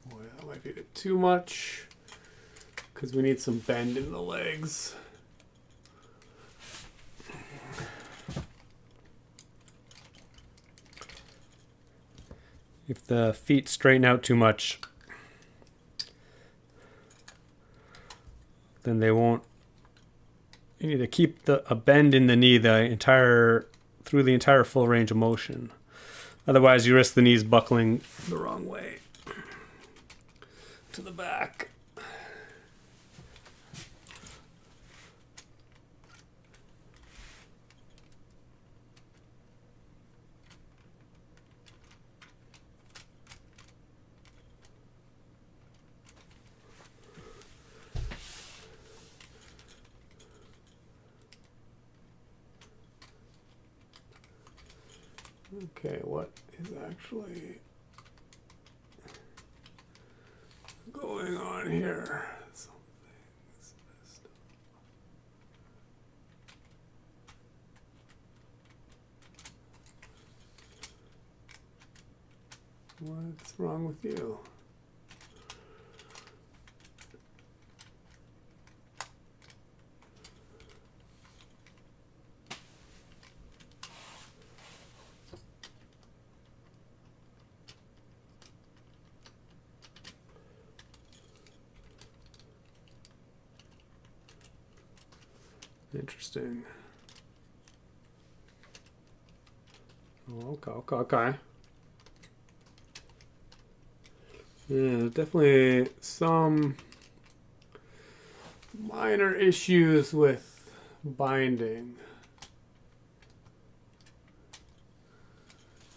Boy, that might be a bit too much, because we need some bend in the legs. If the feet straighten out too much, then they won't. You need to keep a bend in the knee through the entire full range of motion. Otherwise, you risk the knees buckling the wrong way to the back. Okay, what is actually going on here? What's wrong with you? Interesting. Oh, okay. Yeah, definitely some minor issues with binding,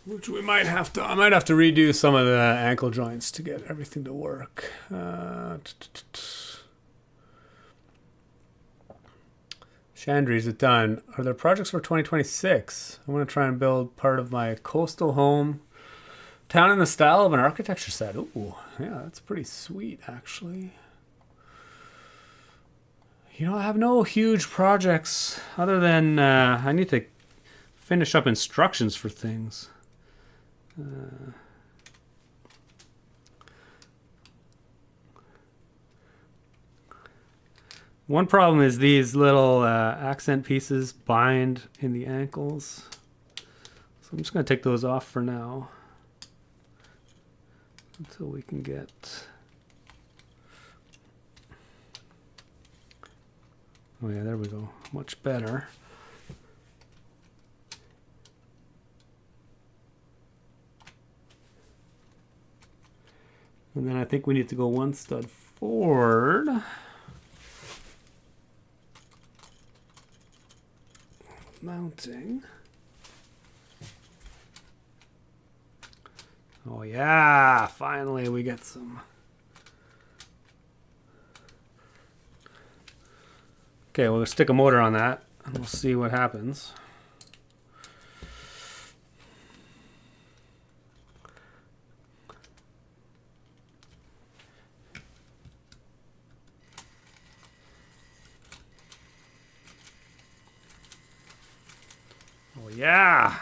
which I might have to redo some of the ankle joints to get everything to work. Chandri, is it done? Are there projects for 2026? I want to try and build part of my coastal home town in the style of an architecture set. Ooh, yeah, that's pretty sweet, actually. You know, I have no huge projects other than I need to finish up instructions for things. One problem is these little accent pieces bind in the ankles. So I'm just going to take those off for now until we can get... Oh yeah, there we go. Much better. And then I think we need to go 1 stud forward. Mounting. Oh yeah, finally we get some. Okay, we'll stick a motor on that and we'll see what happens. Oh yeah.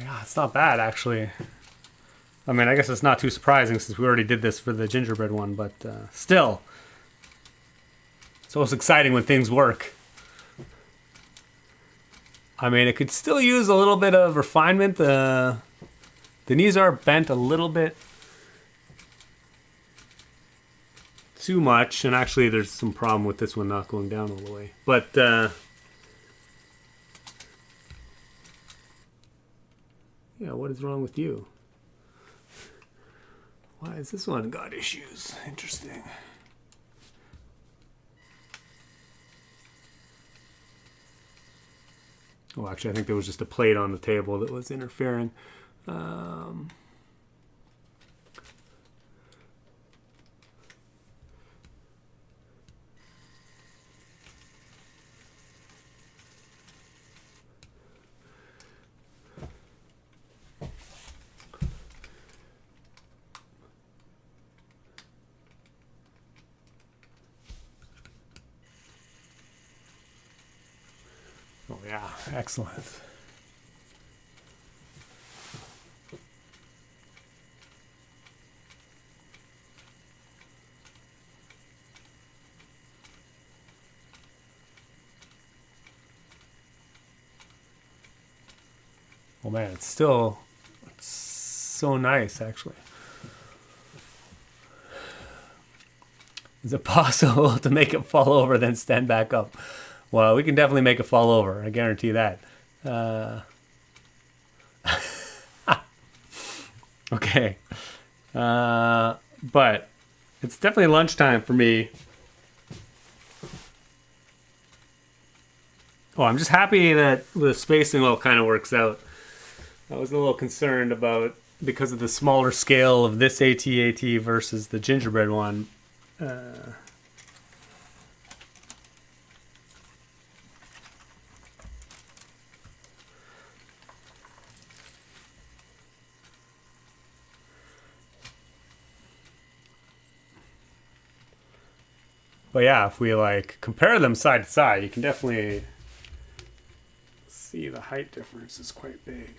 Yeah, it's not bad actually. I mean, I guess it's not too surprising since we already did this for the gingerbread one, but still, it's always exciting when things work. I mean, it could still use a little bit of refinement. The knees are bent a little bit too much, and actually there's some problem with this one not going down all the way. But yeah, what is wrong with you? Why has this one got issues? Interesting. Oh, actually, I think there was just a plate on the table that was interfering. Oh, yeah, excellent. Oh man, it's so nice actually. Is it possible to make it fall over then stand back up? Well, we can definitely make it fall over. I guarantee that. Okay. But it's definitely lunchtime for me. Oh, I'm just happy that the spacing all kind of works out. I was a little concerned about because of the smaller scale of this AT-AT versus the gingerbread one. But yeah, if we like compare them side to side, you can definitely see the height difference is quite big.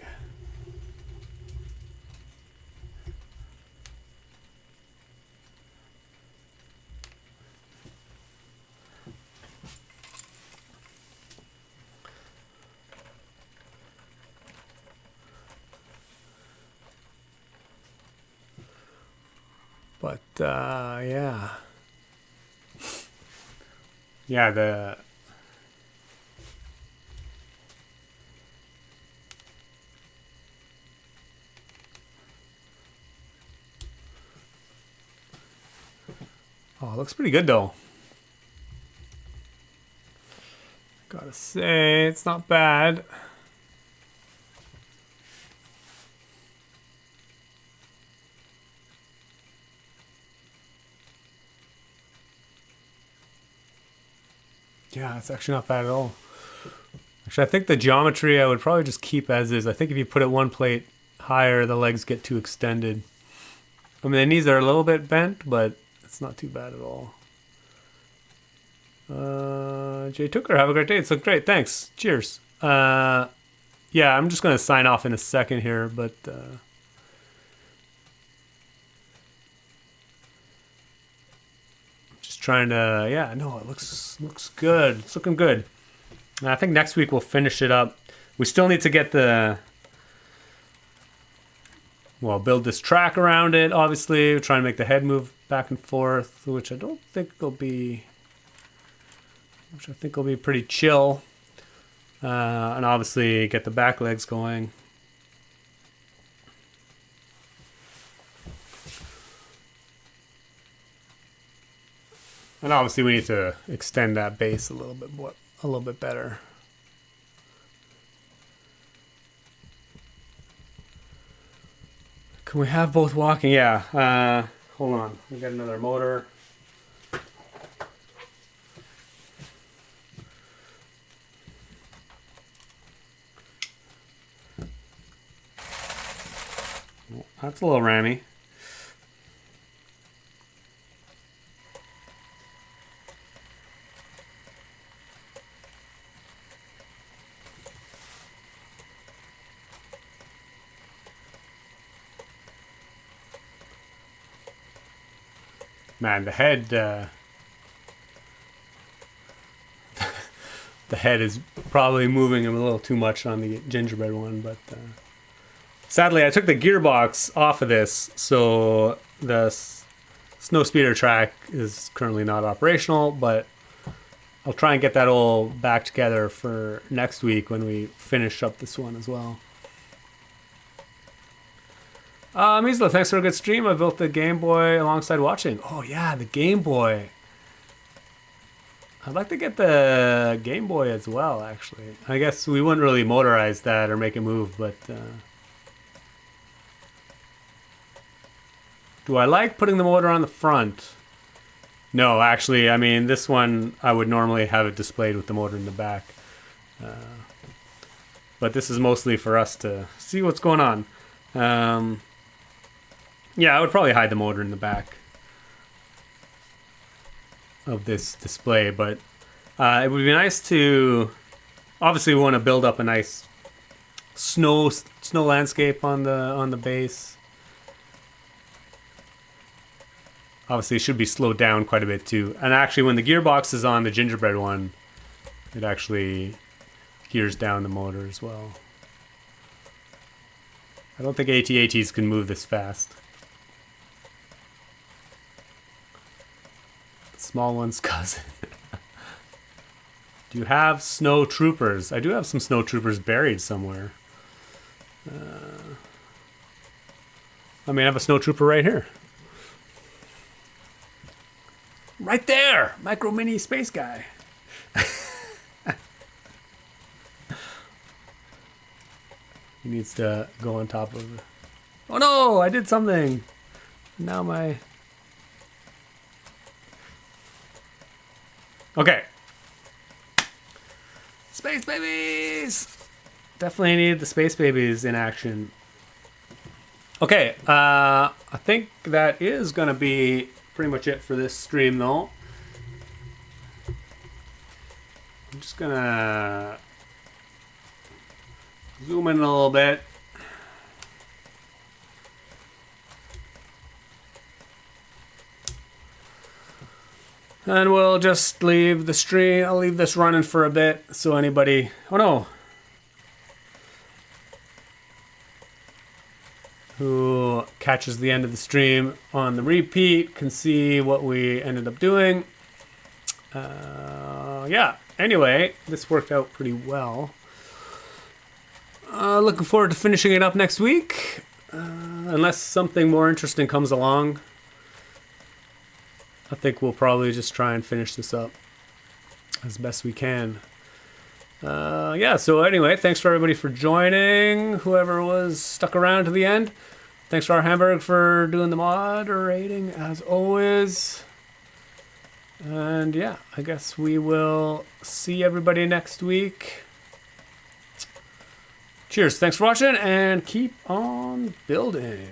But yeah. Yeah, the oh, it looks pretty good though. Gotta say, it's not bad. Yeah, it's actually not bad at all. Actually, I think the geometry I would probably just keep as is. I think if you put it one plate higher, the legs get too extended. I mean, the knees are a little bit bent, but it's not too bad at all. Jay Tooker, have a great day. It's looked great. Thanks. Cheers. Yeah, I'm just going to sign off in a second here, but... trying to, yeah, no, it looks good. It's looking good. I think next week we'll finish it up. We still need to get build this track around it, obviously. We're trying to make the head move back and forth, which I think will be pretty chill. And obviously get the back legs going. And obviously we need to extend that base a little bit better. Can we have both walking? Yeah. Hold on. We got another motor. That's a little rammy. Man, the head the head is probably moving a little too much on the gingerbread one, but sadly I took the gearbox off of this, so the snow speeder track is currently not operational, but I'll try and get that all back together for next week when we finish up this one as well. Measla, thanks for a good stream. I built the Game Boy alongside watching. Oh yeah, the Game Boy. I'd like to get the Game Boy as well, actually. I guess we wouldn't really motorize that or make it move, but... do I like putting the motor on the front? No, actually, I mean, this one, I would normally have it displayed with the motor in the back. But this is mostly for us to see what's going on. Yeah, I would probably hide the motor in the back of this display, but it would be nice to... Obviously, we want to build up a nice snow landscape on the base. Obviously, it should be slowed down quite a bit too. And actually, when the gearbox is on the gingerbread one, it actually gears down the motor as well. I don't think AT-ATs can move this fast. The small one's cousin. Do you have snow troopers? I do have some snow troopers buried somewhere. I mean, I have a snow trooper right here. Right there! Micro Mini Space Guy. He needs to go on top of it. Oh no! I did something! Now my... Okay. Space Babies! Definitely need the Space Babies in action. Okay, I think that is gonna be pretty much it for this stream though. I'm just gonna zoom in a little bit. And we'll just leave the stream. I'll leave this running for a bit so anybody... Oh no! Who catches the end of the stream on the repeat can see what we ended up doing. Yeah, anyway, this worked out pretty well. Looking forward to finishing it up next week. Unless something more interesting comes along, I think we'll probably just try and finish this up as best we can. Yeah, so anyway, thanks for everybody for joining, whoever was stuck around to the end. Thanks for our Hamburg for doing the moderating, as always. And yeah, I guess we will see everybody next week. Cheers, thanks for watching, and keep on building.